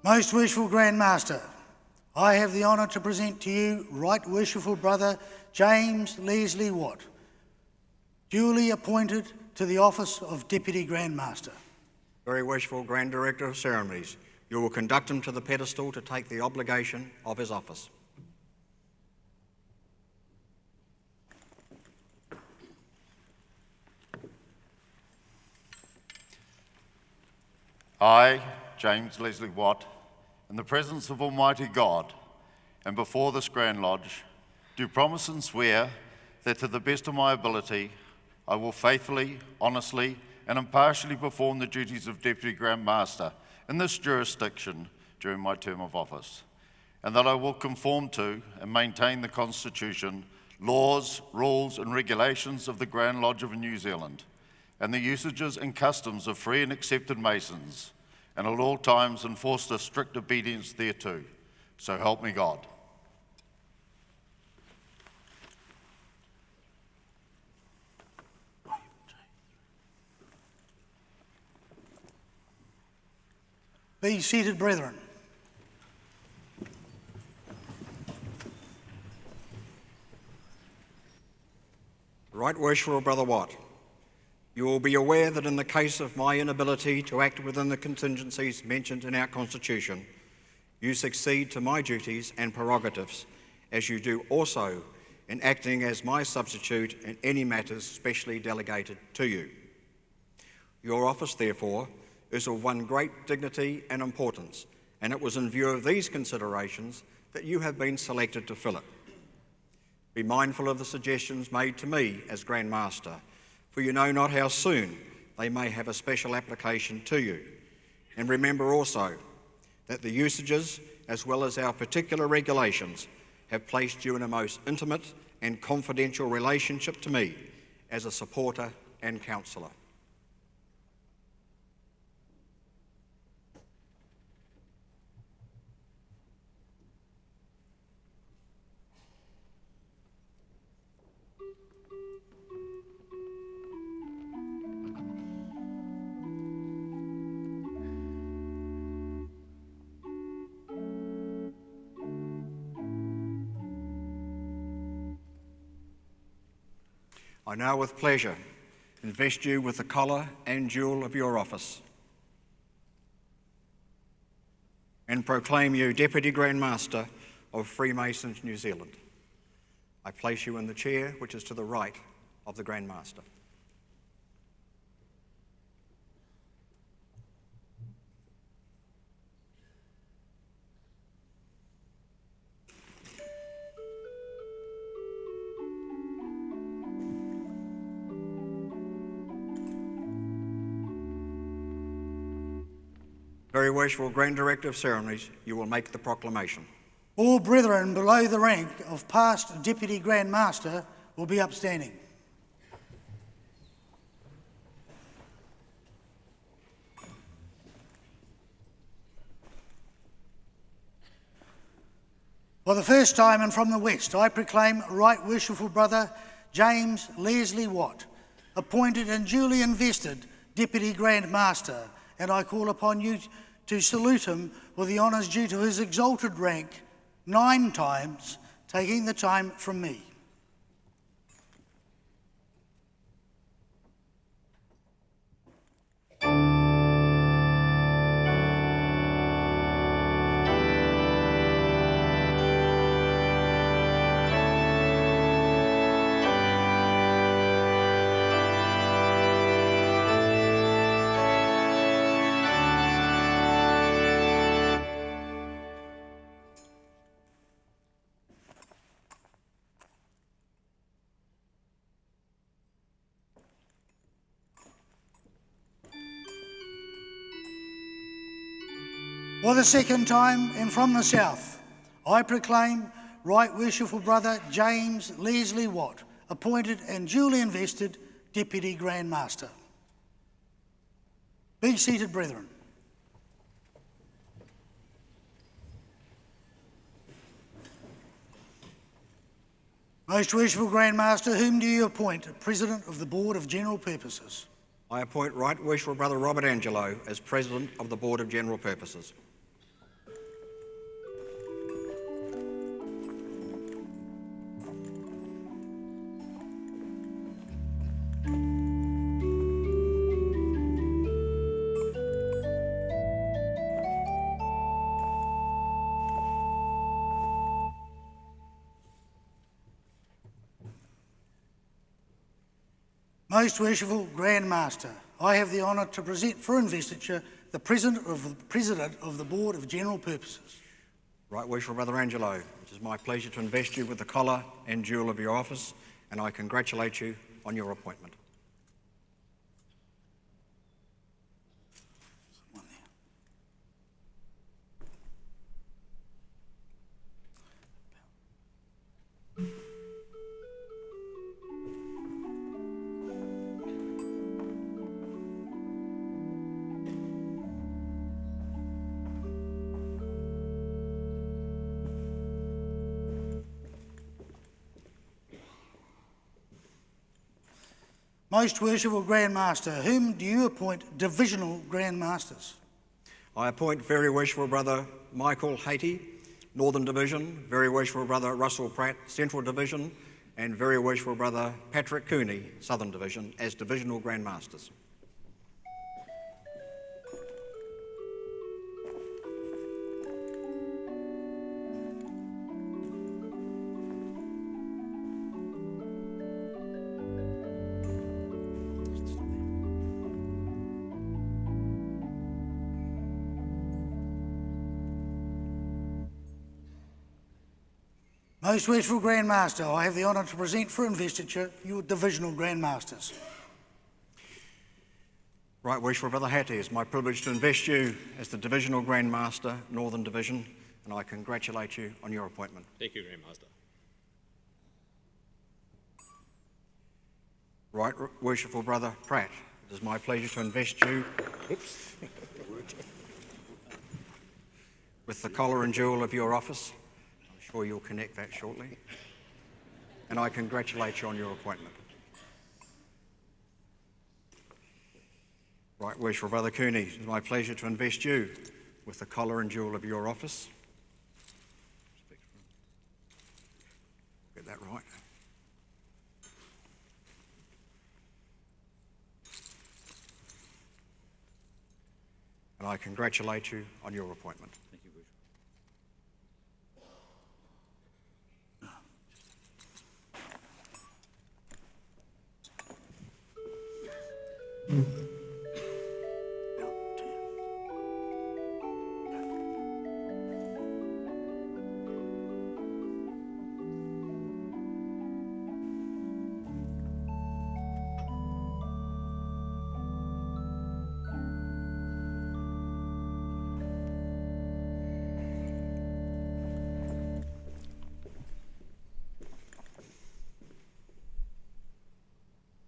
Most Worshipful Grand Master, I have the honour to present to you Right Worshipful Brother James Leslie Watt, duly appointed to the office of Deputy Grand Master. Very Worshipful Grand Director of Ceremonies, you will conduct him to the pedestal to take the obligation of his office. I, James Leslie Watt, in the presence of Almighty God and before this Grand Lodge, do promise and swear that to the best of my ability, I will faithfully, honestly, and impartially perform the duties of Deputy Grand Master in this jurisdiction during my term of office, and that I will conform to and maintain the Constitution, laws, rules, and regulations of the Grand Lodge of New Zealand, and the usages and customs of free and accepted Masons, and at all times enforce a strict obedience thereto. So help me God. Be seated, brethren. Right Worshipful Brother Watt, you will be aware that in the case of my inability to act within the contingencies mentioned in our Constitution, you succeed to my duties and prerogatives, as you do also in acting as my substitute in any matters specially delegated to you. Your office, therefore, is of one great dignity and importance, and it was in view of these considerations that you have been selected to fill it. Be mindful of the suggestions made to me as Grand Master, for you know not how soon they may have a special application to you. And remember also that the usages, as well as our particular regulations, have placed you in a most intimate and confidential relationship to me as a supporter and counsellor. I now with pleasure invest you with the collar and jewel of your office and proclaim you Deputy Grand Master of Freemasons New Zealand. I place you in the chair which is to the right of the Grand Master. Very worshipful Grand Director of Ceremonies, you will make the proclamation. All brethren below the rank of past Deputy Grand Master will be upstanding. For the first time and from the West, I proclaim Right Worshipful Brother James Leslie Watt, appointed and duly invested Deputy Grand Master, and I call upon you to salute him with the honours due to his exalted rank 9 times, taking the time from me. For the second time and from the South, I proclaim Right Worshipful Brother James Leslie Watt, appointed and duly invested Deputy Grand Master. Be seated, brethren. Most Worshipful Grand Master, whom do you appoint President of the Board of General Purposes? I appoint Right Worshipful Brother Robert Angelo as President of the Board of General Purposes. Most Worshipful Grand Master, I have the honour to present for investiture the President of the Board of General Purposes. Right Worshipful Brother Angelo, it is my pleasure to invest you with the collar and jewel of your office, and I congratulate you on your appointment. Most Worshipful Grand Master, whom do you appoint Divisional Grand Masters? I appoint Very Worshipful Brother Michael Haiti, Northern Division, Very Worshipful Brother Russell Pratt, Central Division, and Very Worshipful Brother Patrick Cooney, Southern Division, as Divisional Grand Masters. Most Worshipful Grand Master, I have the honour to present for investiture your Divisional Grand Masters. Right Worshipful Brother Hattie, it's my privilege to invest you as the Divisional Grand Master, Northern Division, and I congratulate you on your appointment. Thank you, Grand Master. Right Worshipful Brother Pratt, it is my pleasure to invest you with the collar and jewel of your office. I'm sure you'll connect that shortly. And I congratulate you on your appointment. Right Worshipful Brother Cooney, it is my pleasure to invest you with the collar and jewel of your office. Get that right. And I congratulate you on your appointment. Thank you, Worship.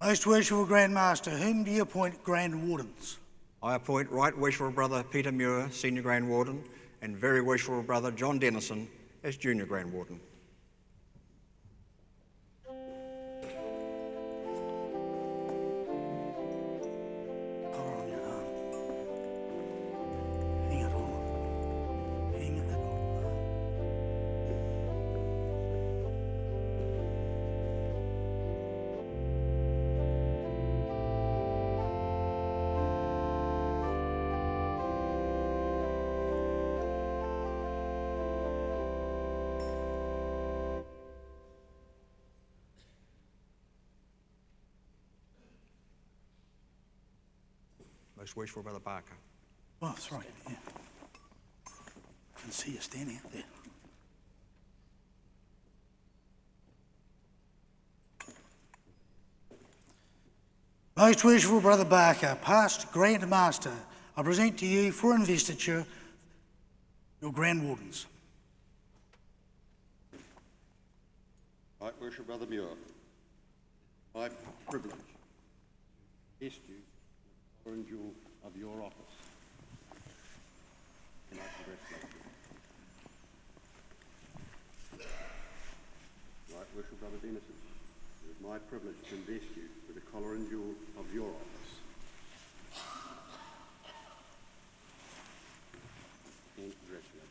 Most Worshipful Grand Master, whom do you appoint Grand Wardens? I appoint Right Worshipful Brother Peter Muir, Senior Grand Warden, and Very Worshipful Brother John Dennison as Junior Grand Warden. Collar on your arm. Hang it on. Hang it on. Most Worshipful Brother Barker. Oh, that's right, yeah. I can see you standing up there. Most Worshipful Brother Barker, past Grand Master, I present to you for investiture your Grand Wardens. Right Worshipful Brother Muir, my privilege to invest you the collar and jewel of your office. And I congratulate you. Right Worshipful Brother Dennison, it is my privilege to invest you with the collar and jewel of your office. And congratulations.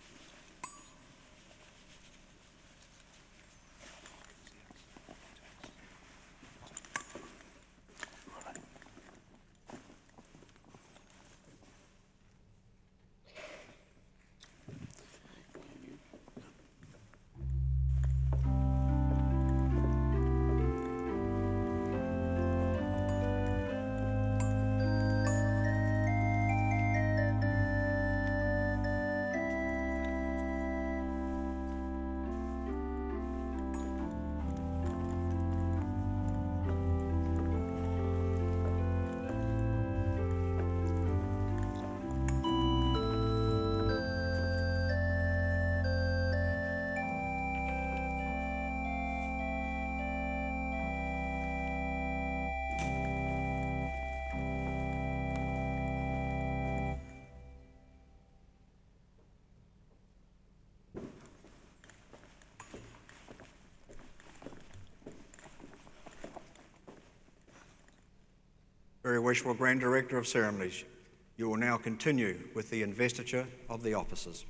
Very Worshipful Grand Director of Ceremonies, you will now continue with the investiture of the officers.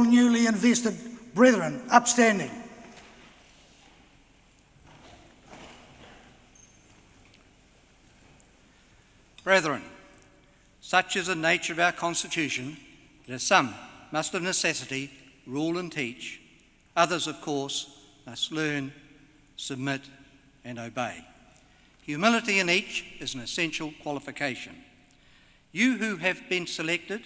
newly invested brethren upstanding. Brethren, such is the nature of our constitution that some must of necessity rule and teach, others, of course, must learn, submit, and obey. Humility in each is an essential qualification. You who have been selected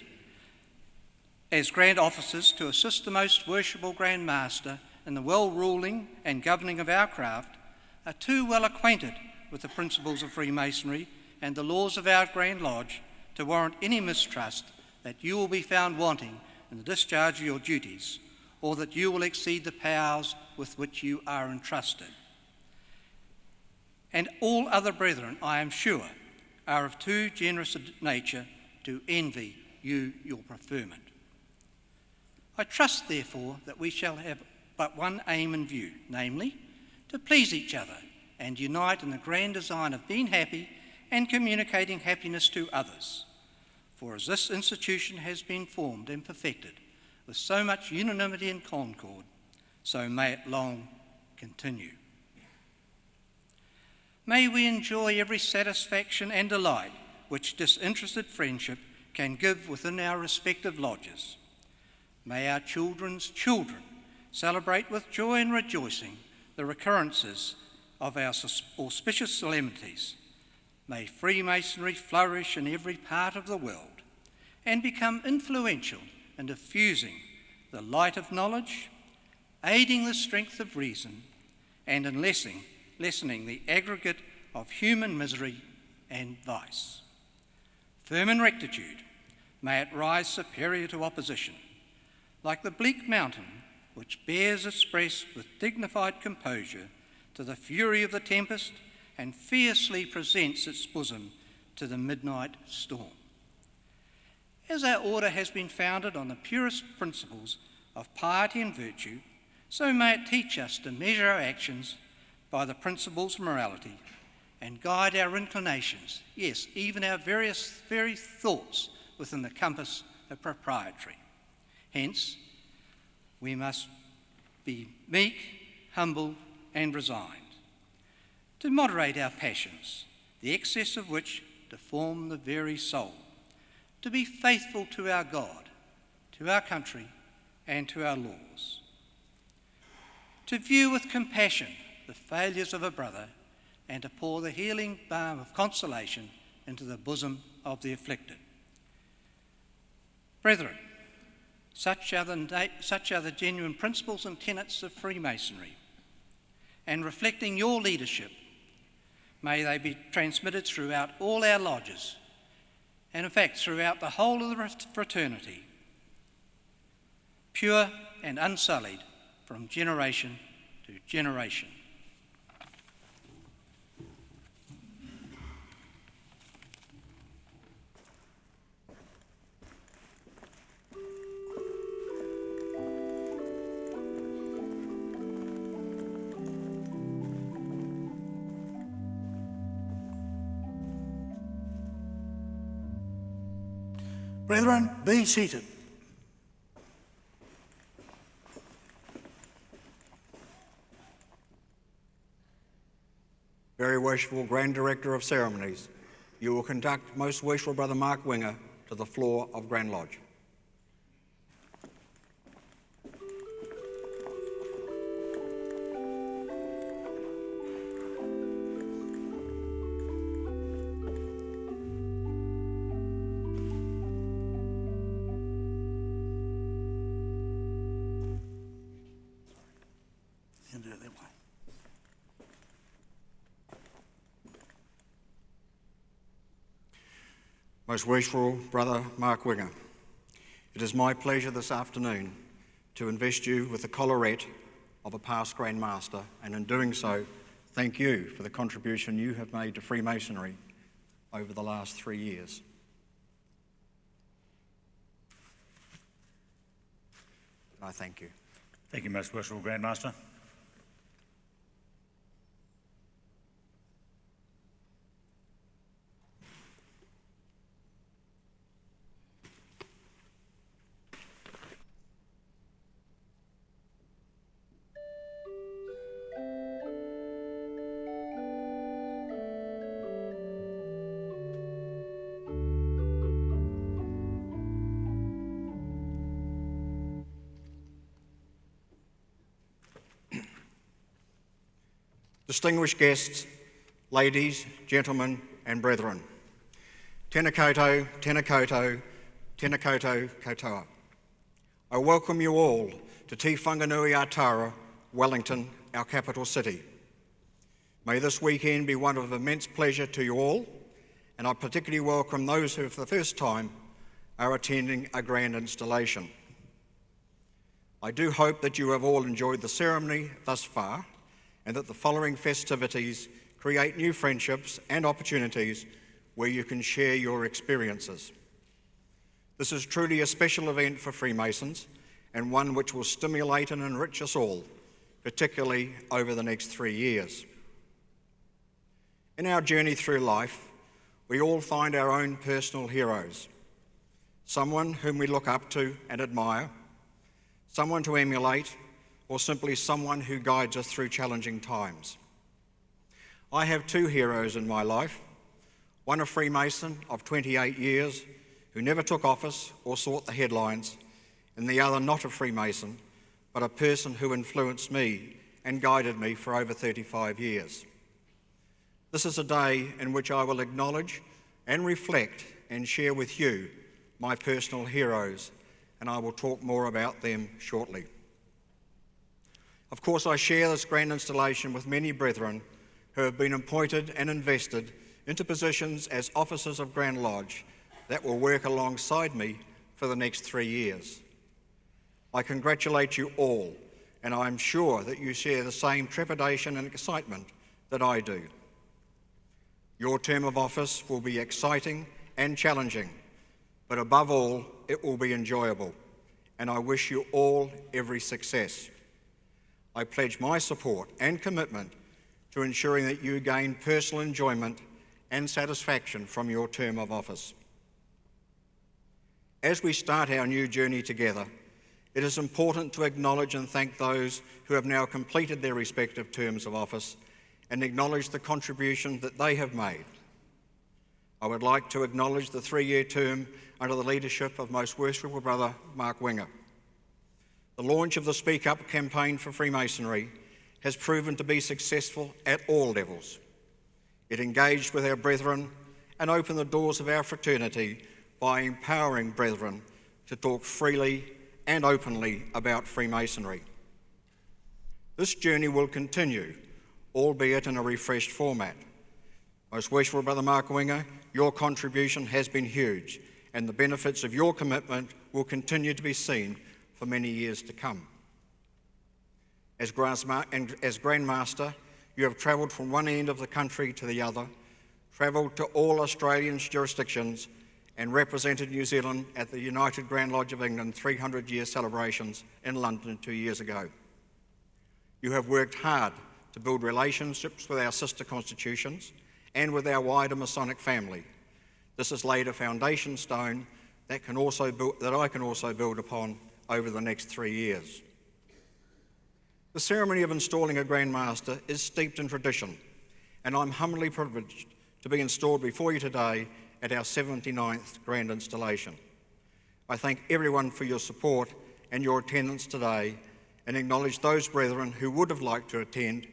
as Grand Officers to assist the Most Worshipful Grand Master in the well-ruling and governing of our craft are too well acquainted with the principles of Freemasonry and the laws of our Grand Lodge to warrant any mistrust that you will be found wanting in the discharge of your duties, or that you will exceed the powers with which you are entrusted. And all other brethren, I am sure, are of too generous a nature to envy you your preferment. I trust, therefore, that we shall have but one aim in view, namely, to please each other and unite in the grand design of being happy and communicating happiness to others. For as this institution has been formed and perfected with so much unanimity and concord, so may it long continue. May we enjoy every satisfaction and delight which disinterested friendship can give within our respective lodges. May our children's children celebrate with joy and rejoicing the recurrences of our auspicious solemnities. May Freemasonry flourish in every part of the world and become influential in diffusing the light of knowledge, aiding the strength of reason, and in lessening the aggregate of human misery and vice. Firm in rectitude, may it rise superior to opposition, like the bleak mountain which bears its breast with dignified composure to the fury of the tempest and fiercely presents its bosom to the midnight storm. As our order has been founded on the purest principles of piety and virtue, so may it teach us to measure our actions by the principles of morality and guide our inclinations, yes, even our very thoughts within the compass of propriety. Hence, we must be meek, humble, and resigned, to moderate our passions, the excess of which deform the very soul, to be faithful to our God, to our country, and to our laws, to view with compassion the failures of a brother, and to pour the healing balm of consolation into the bosom of the afflicted. Brethren, such are the genuine principles and tenets of Freemasonry, and reflecting your leadership, may they be transmitted throughout all our lodges, and in fact throughout the whole of the fraternity, pure and unsullied from generation to generation. Brethren, be seated. Very Worshipful Grand Director of Ceremonies, you will conduct Most Worshipful Brother Mark Winger to the floor of Grand Lodge. Most Worshipful Brother Mark Winger, it is my pleasure this afternoon to invest you with the collarette of a past Grand Master, and in doing so, thank you for the contribution you have made to Freemasonry over the last 3 years. And I thank you. Thank you, Most Worshipful Grand Master. distinguished guests, ladies, gentlemen and brethren. Tēnā koutou, tēnā koutou, tēnā koutou katoa. I welcome you all to Te Whanganui Atara, Wellington, our capital city. May this weekend be one of immense pleasure to you all, and I particularly welcome those who for the first time are attending a grand installation. I do hope that you have all enjoyed the ceremony thus far, and that the following festivities create new friendships and opportunities where you can share your experiences. This is truly a special event for Freemasons, and one which will stimulate and enrich us all, particularly over the next 3 years. In our journey through life, we all find our own personal heroes, someone whom we look up to and admire, someone to emulate, or simply someone who guides us through challenging times. I have 2 heroes in my life, one a Freemason of 28 years who never took office or sought the headlines, and the other not a Freemason, but a person who influenced me and guided me for over 35 years. This is a day in which I will acknowledge and reflect and share with you my personal heroes, and I will talk more about them shortly. Of course, I share this grand installation with many brethren who have been appointed and invested into positions as officers of Grand Lodge that will work alongside me for the next 3 years. I congratulate you all, and I am sure that you share the same trepidation and excitement that I do. Your term of office will be exciting and challenging, but above all, it will be enjoyable, and I wish you all every success. I pledge my support and commitment to ensuring that you gain personal enjoyment and satisfaction from your term of office. As we start our new journey together, it is important to acknowledge and thank those who have now completed their respective terms of office and acknowledge the contribution that they have made. I would like to acknowledge the 3-year term under the leadership of Most Worshipful Brother Mark Winger. The launch of the Speak Up campaign for Freemasonry has proven to be successful at all levels. It engaged with our brethren and opened the doors of our fraternity by empowering brethren to talk freely and openly about Freemasonry. This journey will continue, albeit in a refreshed format. Most Worshipful Brother Mark Winger, your contribution has been huge, and the benefits of your commitment will continue to be seen for many years to come. As Grand Master, you have travelled from one end of the country to the other, travelled to all Australian jurisdictions, and represented New Zealand at the United Grand Lodge of England 300-year celebrations in London 2 years ago. You have worked hard to build relationships with our sister constitutions and with our wider Masonic family. This has laid a foundation stone that I can also build upon over the next 3 years. The ceremony of installing a Grand Master is steeped in tradition, and I'm humbly privileged to be installed before you today at our 79th Grand Installation. I thank everyone for your support and your attendance today, and acknowledge those brethren who would have liked to attend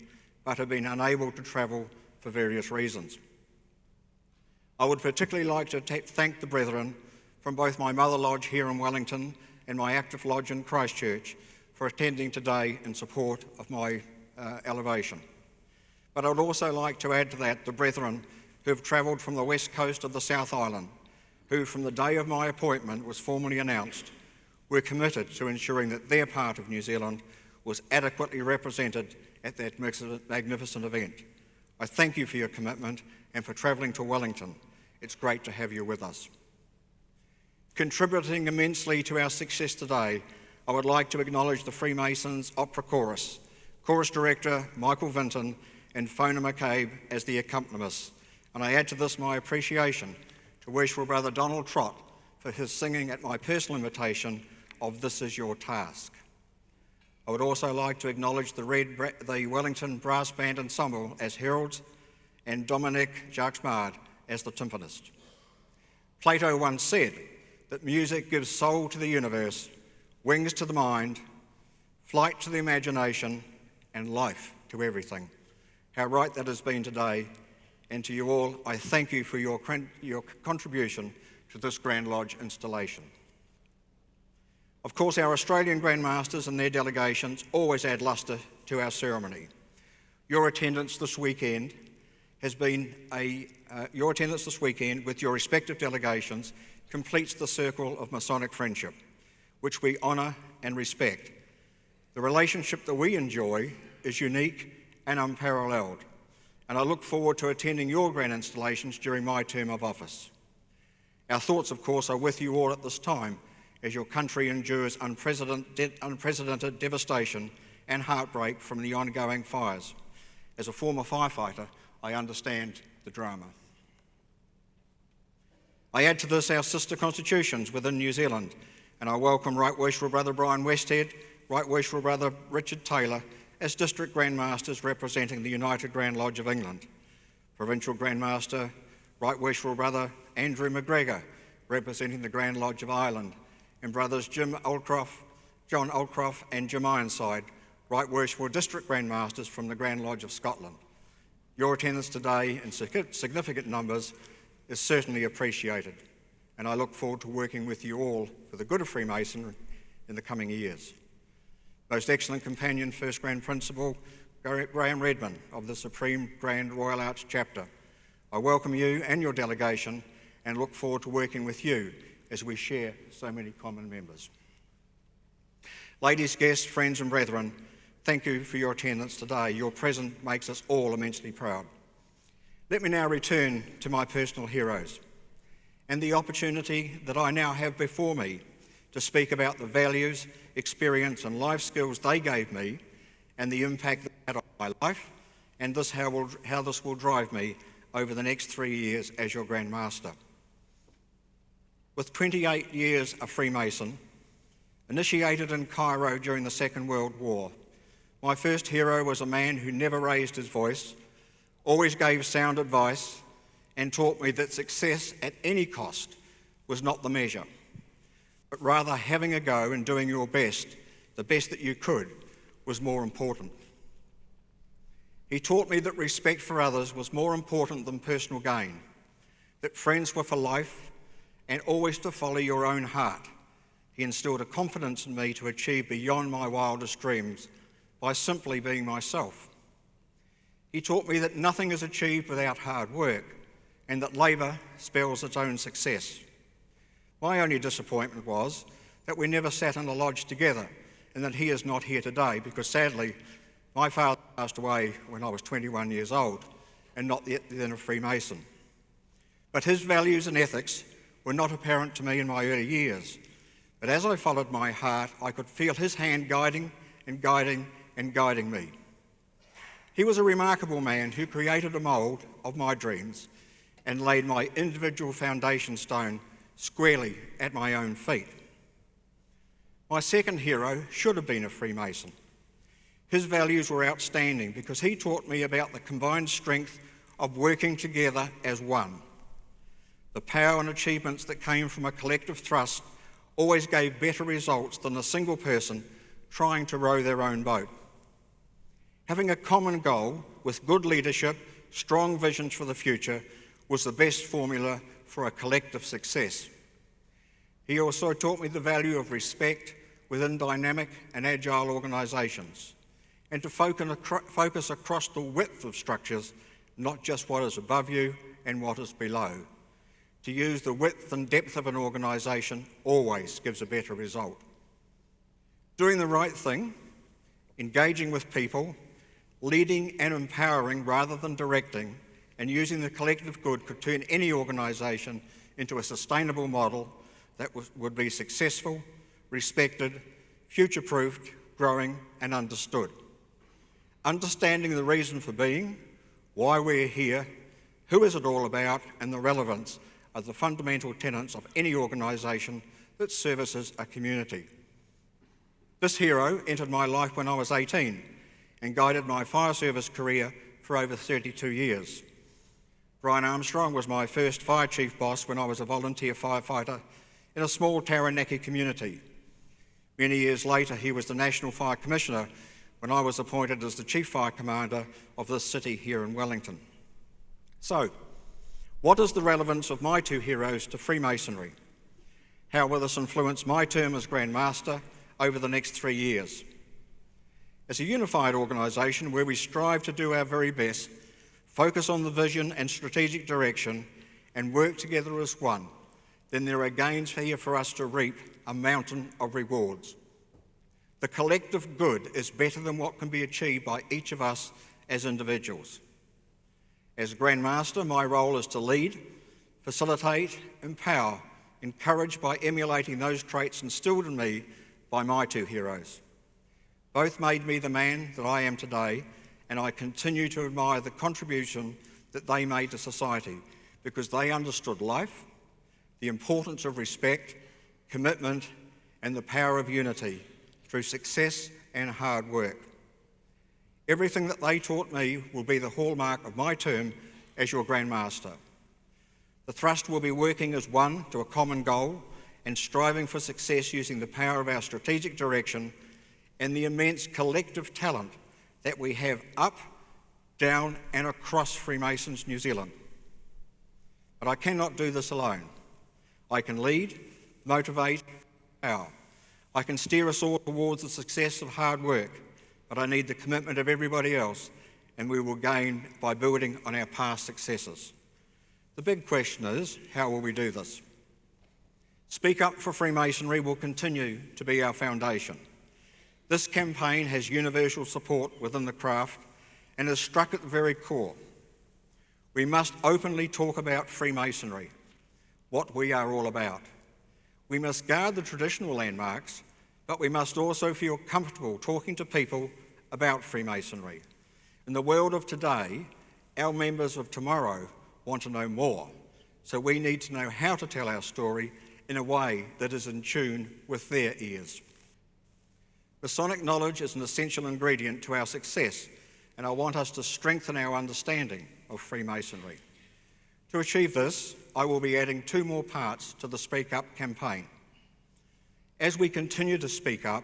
but have been unable to travel for various reasons. I would particularly like to thank the brethren from both my mother lodge here in Wellington and my active lodge in Christchurch for attending today in support of my elevation. But I would also like to add to that the brethren who have travelled from the west coast of the South Island, who from the day of my appointment was formally announced, were committed to ensuring that their part of New Zealand was adequately represented at that magnificent event. I thank you for your commitment and for travelling to Wellington. It's great to have you with us. Contributing immensely to our success today, I would like to acknowledge the Freemasons Opera Chorus, Chorus Director Michael Vinton and Fiona McCabe as the accompanists. And I add to this my appreciation to Worshipful Brother Donald Trott for his singing at my personal invitation of This Is Your Task. I would also like to acknowledge the Wellington Brass Band Ensemble as heralds and Dominic Jacques-Mard as the timpanist. Plato once said that music gives soul to the universe, wings to the mind, flight to the imagination, and life to everything. how right that has been today, and to you all, I thank you for your contribution to this Grand Lodge installation. Of course, our Australian Grand Masters and their delegations always add lustre to our ceremony. Your attendance this weekend with your respective delegations completes the circle of Masonic friendship, which we honour and respect. The relationship that we enjoy is unique and unparalleled, and I look forward to attending your grand installations during my term of office. Our thoughts, of course, are with you all at this time as your country endures unprecedented devastation and heartbreak from the ongoing fires. As a former firefighter, I understand the drama. I add to this our sister constitutions within New Zealand, and I welcome Right Worshipful Brother Brian Westhead, Right Worshipful Brother Richard Taylor as District Grand Masters representing the United Grand Lodge of England, Provincial Grand Master Right Worshipful Brother Andrew McGregor representing the Grand Lodge of Ireland, and Brothers John Oldcroft and Jim Ironside, Right Worshipful District Grand Masters from the Grand Lodge of Scotland. Your attendance today in significant numbers is certainly appreciated, and I look forward to working with you all for the good of Freemasonry in the coming years. Most excellent companion, First Grand Principal Graham Redman of the Supreme Grand Royal Arch Chapter, I welcome you and your delegation and look forward to working with you as we share so many common members. Ladies, guests, friends and brethren, thank you for your attendance today. Your presence makes us all immensely proud. Let me now return to my personal heroes and the opportunity that I now have before me to speak about the values, experience and life skills they gave me and the impact they had on my life and how this will drive me over the next 3 years as your Grand Master. With 28 years a Freemason, initiated in Cairo during the Second World War, my first hero was a man who never raised his voice, always gave sound advice, and taught me that success at any cost was not the measure, but rather having a go and doing your best, the best that you could, was more important. He taught me that respect for others was more important than personal gain, that friends were for life, and always to follow your own heart. He instilled a confidence in me to achieve beyond my wildest dreams by simply being myself. He taught me that nothing is achieved without hard work and that labour spells its own success. My only disappointment was that we never sat in a lodge together and that he is not here today because sadly my father passed away when I was 21 years old and not yet then a Freemason. But his values and ethics were not apparent to me in my early years. But as I followed my heart, I could feel his hand guiding and guiding and guiding me. He was a remarkable man who created a mould of my dreams and laid my individual foundation stone squarely at my own feet. My second hero should have been a Freemason. His values were outstanding because he taught me about the combined strength of working together as one. The power and achievements that came from a collective thrust always gave better results than a single person trying to row their own boat. Having a common goal with good leadership, strong visions for the future was the best formula for a collective success. He also taught me the value of respect within dynamic and agile organisations and to focus across the width of structures, not just what is above you and what is below. To use the width and depth of an organisation always gives a better result. Doing the right thing, engaging with people, leading and empowering rather than directing, and using the collective good could turn any organisation into a sustainable model that would be successful, respected, future-proofed, growing and understood. Understanding the reason for being, why we're here, who is it all about, and the relevance are the fundamental tenets of any organisation that services a community. This hero entered my life when I was 18 and guided my fire service career for over 32 years. Brian Armstrong was my first fire chief boss when I was a volunteer firefighter in a small Taranaki community. Many years later, he was the National Fire Commissioner when I was appointed as the Chief Fire Commander of this city here in Wellington. So, what is the relevance of my two heroes to Freemasonry? How will this influence my term as Grand Master over the next 3 years? As a unified organisation where we strive to do our very best, focus on the vision and strategic direction, and work together as one, then there are gains here for us to reap, a mountain of rewards. The collective good is better than what can be achieved by each of us as individuals. As Grand Master, my role is to lead, facilitate, empower, encourage by emulating those traits instilled in me by my two heroes. Both made me the man that I am today, and I continue to admire the contribution that they made to society because they understood life, the importance of respect, commitment, and the power of unity through success and hard work. Everything that they taught me will be the hallmark of my term as your Grand Master. The thrust will be working as one to a common goal and striving for success using the power of our strategic direction and the immense collective talent that we have up, down and across Freemasons New Zealand. But I cannot do this alone. I can lead, motivate, empower. I can steer us all towards the success of hard work, but I need the commitment of everybody else, and we will gain by building on our past successes. The big question is, how will we do this? Speak Up for Freemasonry will continue to be our foundation. This campaign has universal support within the craft and is struck at the very core. We must openly talk about Freemasonry, what we are all about. We must guard the traditional landmarks, but we must also feel comfortable talking to people about Freemasonry. In the world of today, our members of tomorrow want to know more, so we need to know how to tell our story in a way that is in tune with their ears. Masonic knowledge is an essential ingredient to our success, and I want us to strengthen our understanding of Freemasonry. To achieve this, I will be adding 2 more parts to the Speak Up campaign. As we continue to speak up,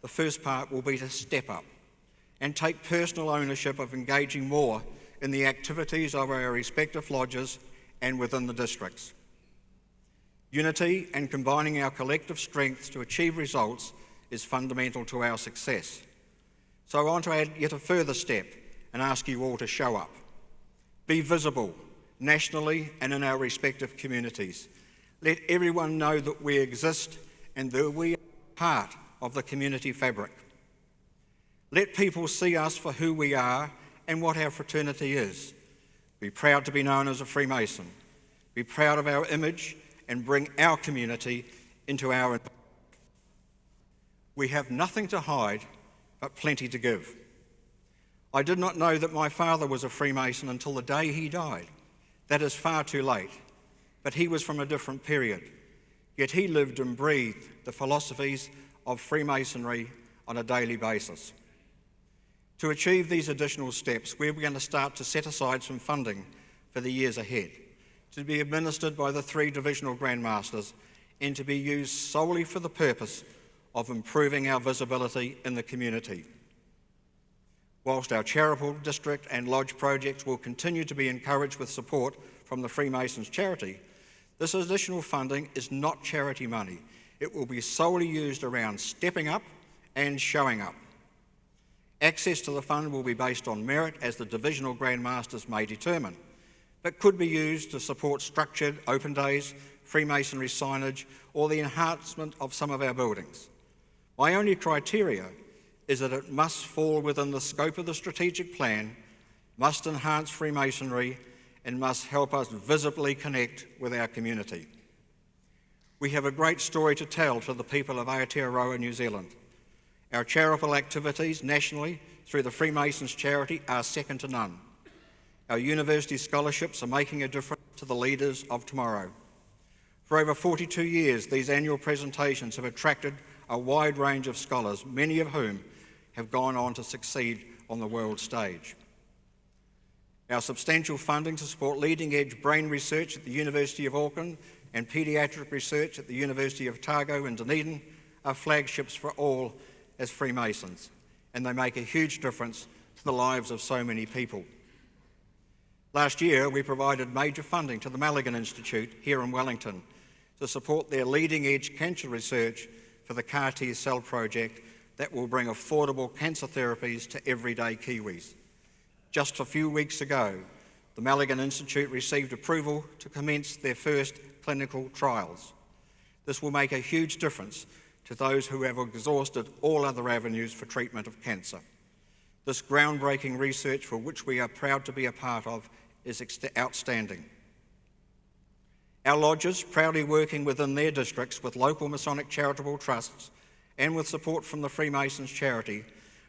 the first part will be to step up and take personal ownership of engaging more in the activities of our respective lodges and within the districts. Unity and combining our collective strengths to achieve results is fundamental to our success. So I want to add yet a further step and ask you all to show up. Be visible nationally and in our respective communities. Let everyone know that we exist and that we are part of the community fabric. Let people see us for who we are and what our fraternity is. Be proud to be known as a Freemason. Be proud of our image and bring our community into our environment. We have nothing to hide, but plenty to give. I did not know that my father was a Freemason until the day he died. That is far too late, but he was from a different period. Yet he lived and breathed the philosophies of Freemasonry on a daily basis. To achieve these additional steps, we're going to start to set aside some funding for the years ahead, to be administered by the 3 Divisional Grand Masters and to be used solely for the purpose of improving our visibility in the community. Whilst our charitable district and lodge projects will continue to be encouraged with support from the Freemasons charity, this additional funding is not charity money. It will be solely used around stepping up and showing up. Access to the fund will be based on merit as the Divisional Grand Masters may determine, but could be used to support structured open days, Freemasonry signage, or the enhancement of some of our buildings. My only criteria is that it must fall within the scope of the strategic plan, must enhance Freemasonry, and must help us visibly connect with our community. We have a great story to tell to the people of Aotearoa, New Zealand. Our charitable activities nationally through the Freemasons charity are second to none. Our university scholarships are making a difference to the leaders of tomorrow. For over 42 years, these annual presentations have attracted a wide range of scholars, many of whom have gone on to succeed on the world stage. Our substantial funding to support leading-edge brain research at the University of Auckland and paediatric research at the University of Otago in Dunedin are flagships for all as Freemasons, and they make a huge difference to the lives of so many people. Last year, we provided major funding to the Mulligan Institute here in Wellington to support their leading-edge cancer research for the CAR T-cell project that will bring affordable cancer therapies to everyday Kiwis. Just a few weeks ago, the Mulligan Institute received approval to commence their first clinical trials. This will make a huge difference to those who have exhausted all other avenues for treatment of cancer. This groundbreaking research, for which we are proud to be a part of, is outstanding. Our lodges, proudly working within their districts with local Masonic charitable trusts and with support from the Freemasons charity,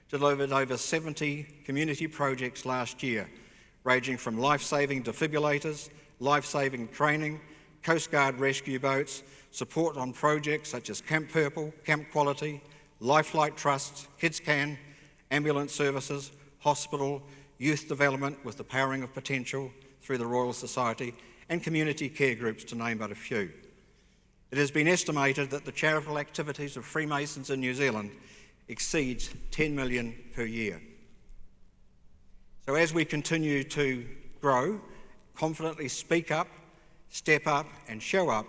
delivered over 70 community projects last year, ranging from life-saving defibrillators, life-saving training, Coast Guard rescue boats, support on projects such as Camp Purple, Camp Quality, Lifelight Trusts, Kids Can, ambulance services, hospital, youth development with the Powering of Potential through the Royal Society, and community care groups, to name but a few. It has been estimated that the charitable activities of Freemasons in New Zealand exceeds 10 million per year. So as we continue to grow, confidently speak up, step up and show up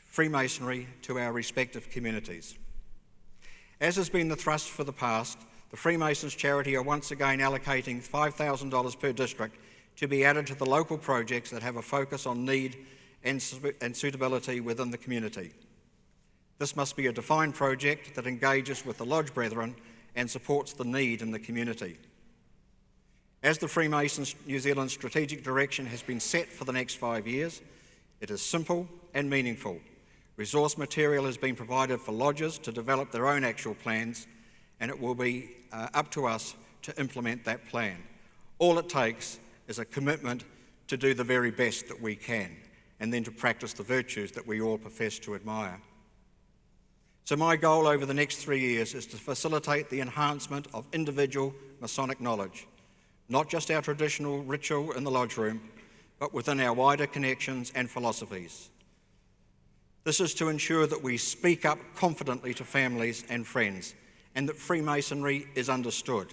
Freemasonry to our respective communities. As has been the thrust for the past, the Freemasons charity are once again allocating $5,000 per district to be added to the local projects that have a focus on need and suitability within the community. This must be a defined project that engages with the Lodge Brethren and supports the need in the community. As the Freemasons New Zealand strategic direction has been set for the next 5 years, it is simple and meaningful. Resource material has been provided for lodges to develop their own actual plans, and it will be up to us to implement that plan. All it takes is a commitment to do the very best that we can, and then to practice the virtues that we all profess to admire. So my goal over the next 3 years is to facilitate the enhancement of individual Masonic knowledge, not just our traditional ritual in the lodge room, but within our wider connections and philosophies. This is to ensure that we speak up confidently to families and friends, and that Freemasonry is understood,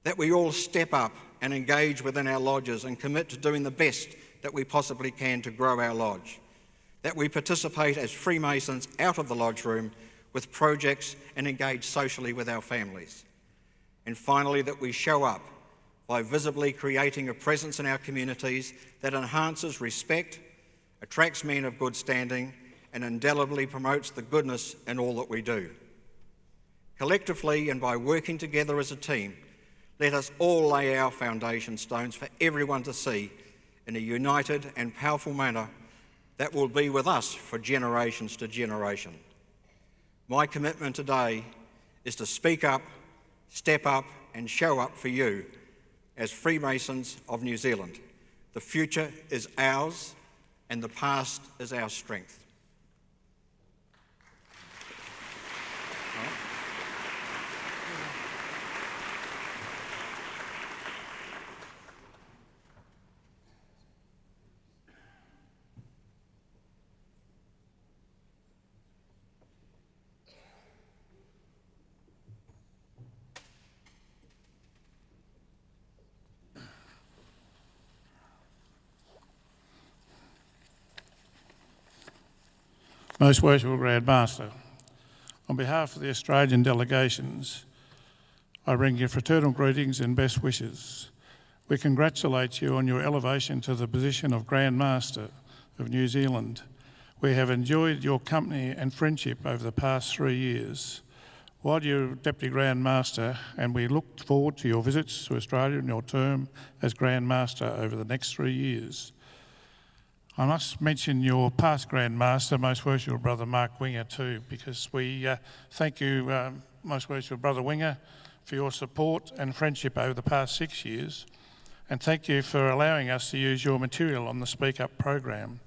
that we all step up and engage within our lodges and commit to doing the best that we possibly can to grow our lodge, that we participate as Freemasons out of the lodge room with projects and engage socially with our families. And finally, that we show up by visibly creating a presence in our communities that enhances respect, attracts men of good standing, and indelibly promotes the goodness in all that we do. Collectively, and by working together as a team, let us all lay our foundation stones for everyone to see in a united and powerful manner that will be with us for generations to generation. My commitment today is to speak up, step up, and show up for you as Freemasons of New Zealand. The future is ours, and the past is our strength. Most Worshipful Grand Master, on behalf of the Australian delegations, I bring you fraternal greetings and best wishes. We congratulate you on your elevation to the position of Grand Master of New Zealand. We have enjoyed your company and friendship over the past 3 years. While you're Deputy Grand Master, and we look forward to your visits to Australia and your term as Grand Master over the next 3 years. I must mention your past Grand Master, Most Worshipful Brother Mark Winger, too, because we thank you, Most Worshipful Brother Winger, for your support and friendship over the past 6 years, and thank you for allowing us to use your material on the Speak Up program.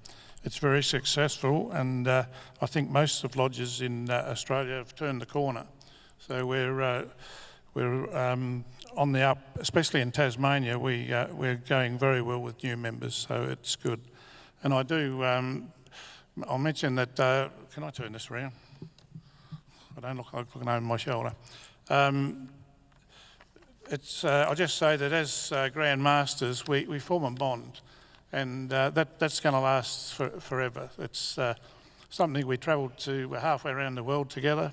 It's very successful, and I think most of lodges in Australia have turned the corner. So we're on the up, especially in Tasmania. We're going very well with new members, so it's good. And I do, I'll mention that, can I turn this around? I don't look like looking over my shoulder. I'll just say that as Grand Masters, we form a bond, and that's going to last forever. It's something we travelled to halfway around the world together.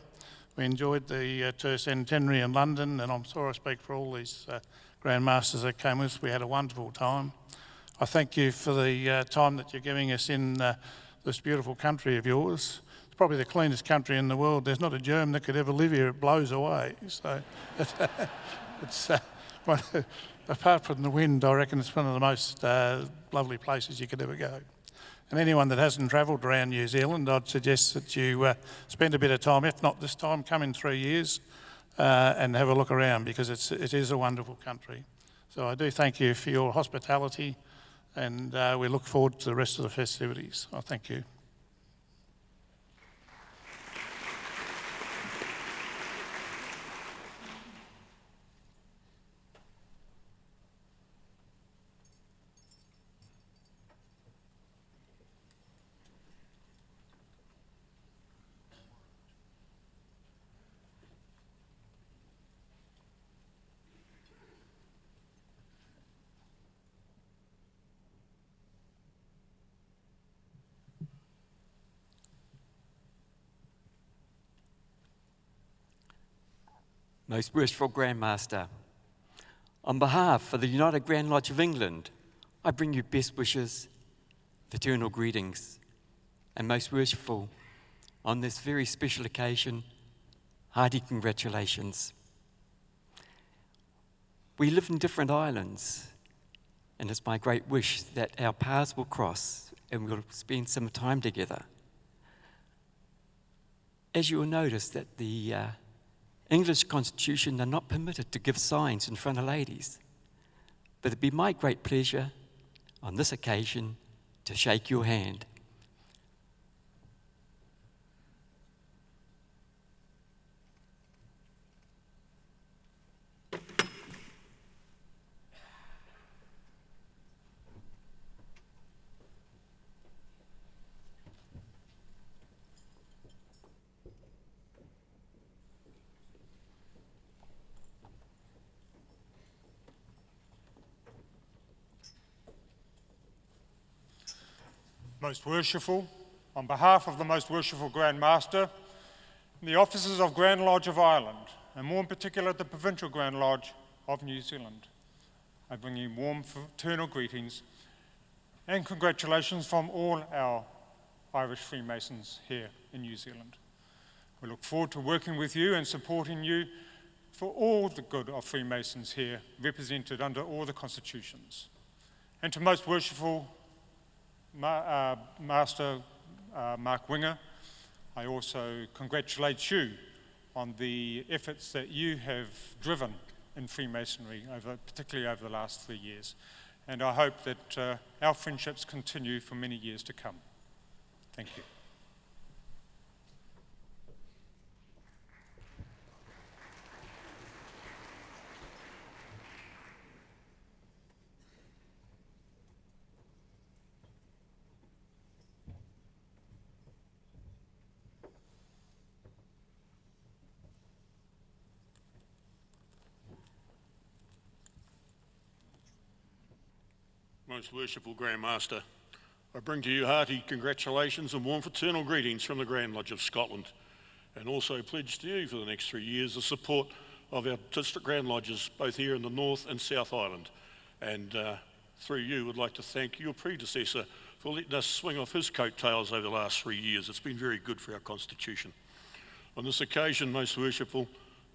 We enjoyed the tercentenary in London, and I'm sure I speak for all these Grand Masters that came with us. We had a wonderful time. I thank you for the time that you're giving us in this beautiful country of yours. It's probably the cleanest country in the world. There's not a germ that could ever live here. It blows away. So it's apart from the wind, I reckon it's one of the most lovely places you could ever go. And anyone that hasn't travelled around New Zealand, I'd suggest that you spend a bit of time, if not this time, come in 3 years and have a look around, because it is a wonderful country. So I do thank you for your hospitality, and we look forward to the rest of the festivities. I thank you. Most Worshipful Grand Master, on behalf of the United Grand Lodge of England, I bring you best wishes, fraternal greetings, and most worshipful, on this very special occasion, hearty congratulations. We live in different islands, and it's my great wish that our paths will cross and we'll spend some time together. As you will notice that the English Constitution are not permitted to give signs in front of ladies, but it'd be my great pleasure on this occasion to shake your hand. Most Worshipful, on behalf of the Most Worshipful Grand Master, the officers of Grand Lodge of Ireland, and more in particular the Provincial Grand Lodge of New Zealand, I bring you warm fraternal greetings and congratulations from all our Irish Freemasons here in New Zealand. We look forward to working with you and supporting you for all the good of Freemasons here, represented under all the constitutions. And to Most Worshipful Master Mark Winger, I also congratulate you on the efforts that you have driven in Freemasonry, particularly over the last 3 years. And I hope that our friendships continue for many years to come. Thank you. Most Worshipful Grand Master, I bring to you hearty congratulations and warm fraternal greetings from the Grand Lodge of Scotland, and also pledge to you for the next 3 years the support of our district Grand Lodges, both here in the North and South Island. And through you, would like to thank your predecessor for letting us swing off his coattails over the last 3 years. It's been very good for our Constitution. On this occasion, Most Worshipful,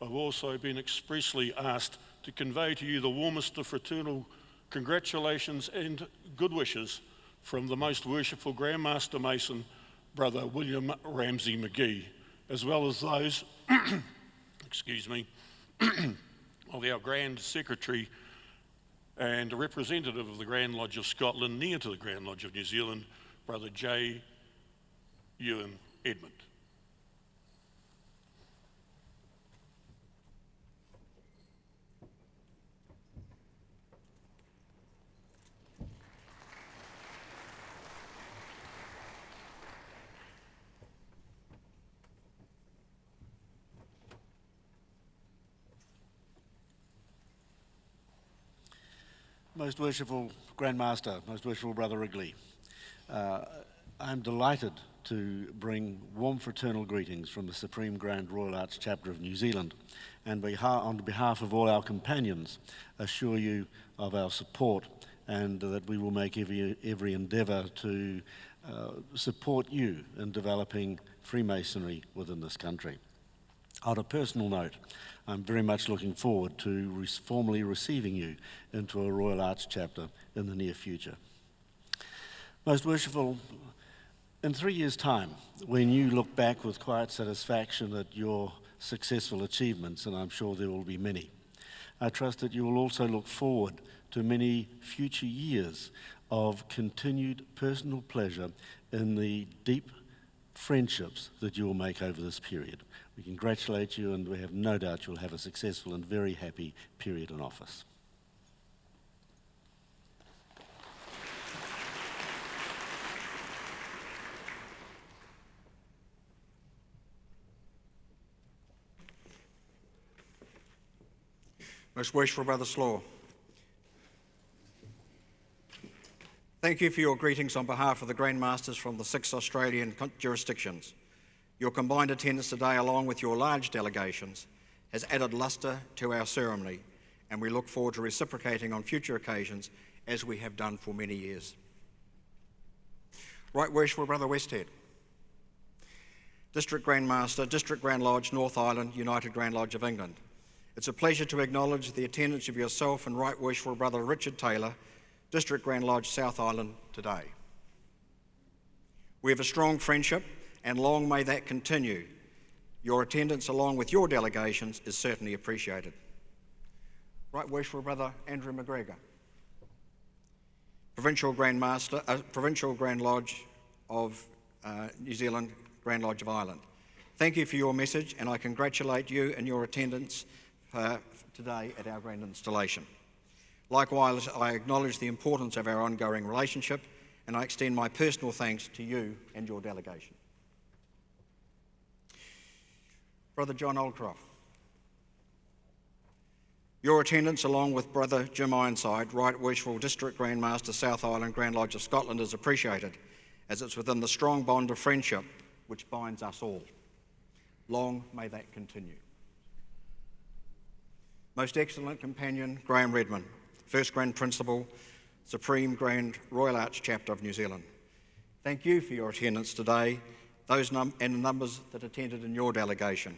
I've also been expressly asked to convey to you the warmest of fraternal congratulations and good wishes from the Most Worshipful Grand Master Mason, Brother William Ramsey McGee, as well as those, excuse me, of our Grand Secretary and a representative of the Grand Lodge of Scotland near to the Grand Lodge of New Zealand, Brother J. Ewan Edmund. Most Worshipful Grand Master, Most Worshipful Brother Wrigley, I'm delighted to bring warm fraternal greetings from the Supreme Grand Royal Arch Chapter of New Zealand, and on behalf of all our companions, assure you of our support and that we will make every endeavour to support you in developing Freemasonry within this country. On a personal note, I'm very much looking forward to formally receiving you into a Royal Arch chapter in the near future. Most Worshipful, in 3 years' time, when you look back with quiet satisfaction at your successful achievements, and I'm sure there will be many, I trust that you will also look forward to many future years of continued personal pleasure in the deep friendships that you will make over this period. We congratulate you, and we have no doubt you'll have a successful and very happy period in office. Most Worshipful Brother Slaw, thank you for your greetings on behalf of the Grand Masters from the 6 Australian jurisdictions. Your combined attendance today, along with your large delegations, has added lustre to our ceremony, and we look forward to reciprocating on future occasions as we have done for many years. Right Worshipful Brother Westhead, District Grand Master, District Grand Lodge, North Island, United Grand Lodge of England. It's a pleasure to acknowledge the attendance of yourself and Right Worshipful Brother Richard Taylor, District Grand Lodge, South Island, today. We have a strong friendship, and long may that continue. Your attendance along with your delegations is certainly appreciated. Right Worshipful Brother Andrew McGregor, Provincial Grand Master, Provincial Grand Lodge of New Zealand, Grand Lodge of Ireland. Thank you for your message, and I congratulate you and your attendance today at our grand installation. Likewise, I acknowledge the importance of our ongoing relationship, and I extend my personal thanks to you and your delegation. Brother John Oldcroft, your attendance along with Brother Jim Ironside, Right Worshipful District Grand Master, South Island, Grand Lodge of Scotland, is appreciated, as it's within the strong bond of friendship which binds us all. Long may that continue. Most Excellent Companion Graham Redman, First Grand Principal, Supreme Grand Royal Arch Chapter of New Zealand. Thank you for your attendance today, and the numbers that attended in your delegation.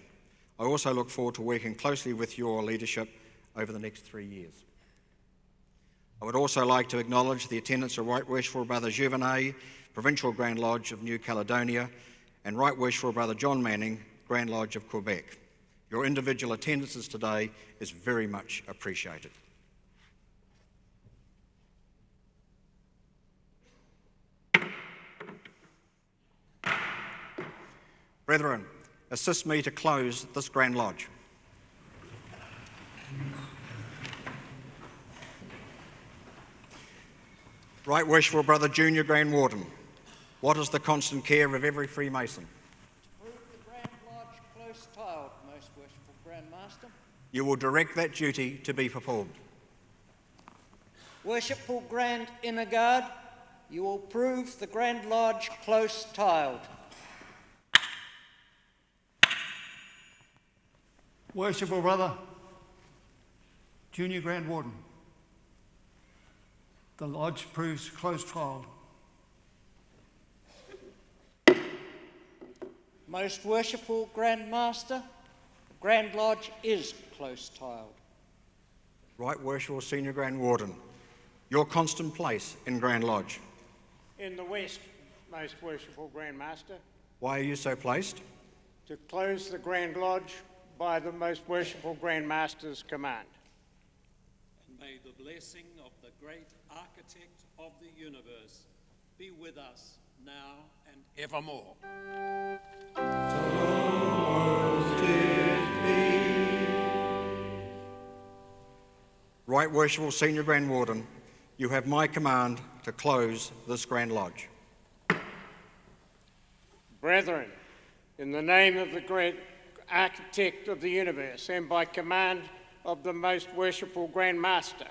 I also look forward to working closely with your leadership over the next 3 years. I would also like to acknowledge the attendance of Right Worshipful Brother Juvenet, Provincial Grand Lodge of New Caledonia, and Right Worshipful Brother John Manning, Grand Lodge of Quebec. Your individual attendances today is very much appreciated. Brethren, assist me to close this Grand Lodge. Right Worshipful Brother Junior Grand Warden, what is the constant care of every Freemason? Prove the Grand Lodge close tiled, Most Worshipful Grand Master. You will direct that duty to be performed. Worshipful Grand Inner Guard, you will prove the Grand Lodge close tiled. Worshipful Brother Junior Grand Warden, the Lodge proves close tiled. Most Worshipful Grand Master, Grand Lodge is close tiled. Right Worshipful Senior Grand Warden, your constant place in Grand Lodge. In the west, Most Worshipful Grand Master. Why are you so placed? To close the Grand Lodge by the Most Worshipful Grand Master's command. And may the blessing of the great architect of the universe be with us now and evermore. Right Worshipful Senior Grand Warden, you have my command to close this Grand Lodge. Brethren, in the name of the great architect of the universe and by command of the Most Worshipful Grand Master,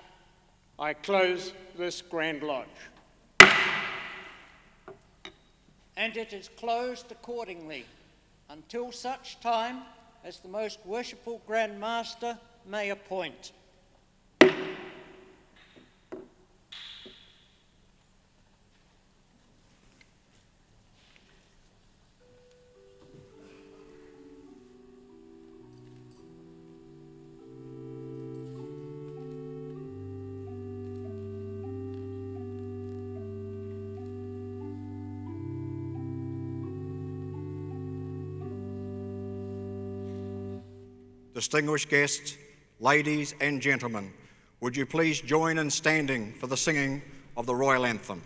I close this Grand Lodge. And it is closed accordingly until such time as the Most Worshipful Grand Master may appoint. Distinguished guests, ladies and gentlemen, would you please join in standing for the singing of the Royal Anthem?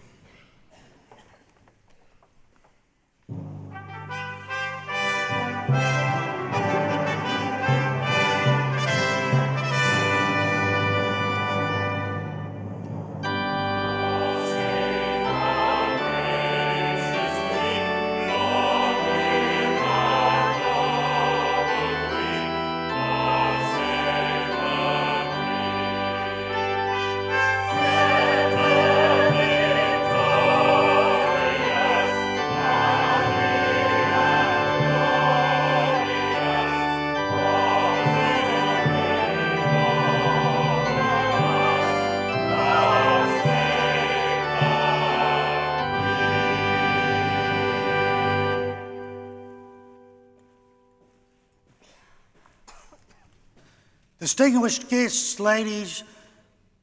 Distinguished guests, ladies,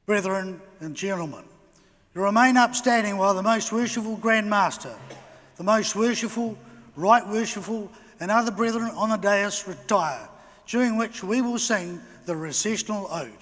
brethren and gentlemen, you remain upstanding while the Most Worshipful Grand Master, the Most Worshipful, Right Worshipful and other brethren on the dais retire, during which we will sing the recessional ode.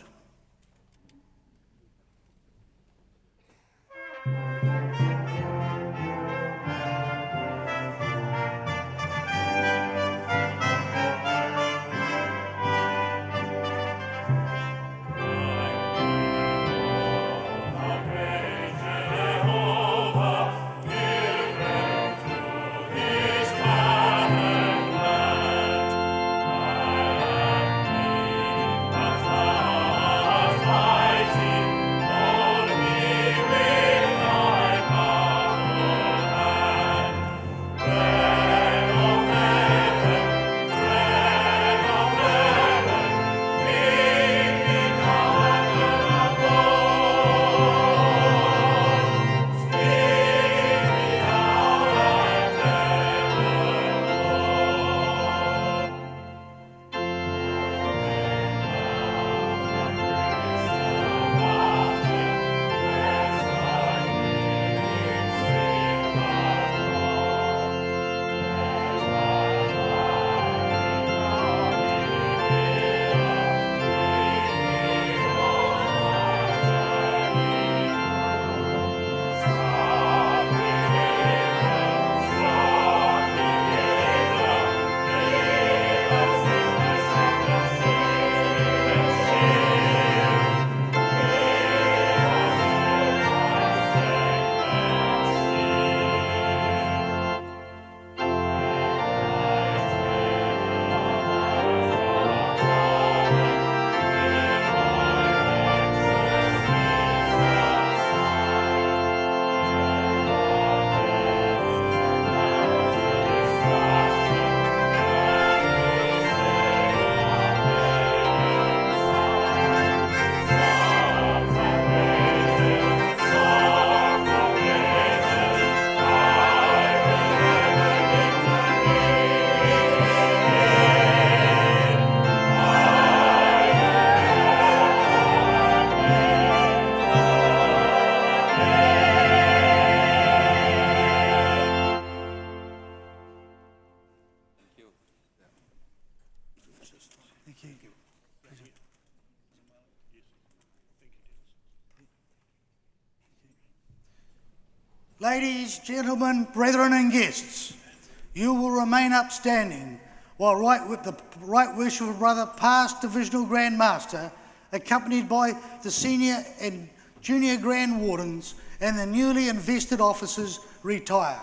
Ladies, gentlemen, brethren and guests, you will remain upstanding while the Right Worshipful Brother, past Divisional Grand Master, accompanied by the Senior and Junior Grand Wardens and the newly invested officers, retire.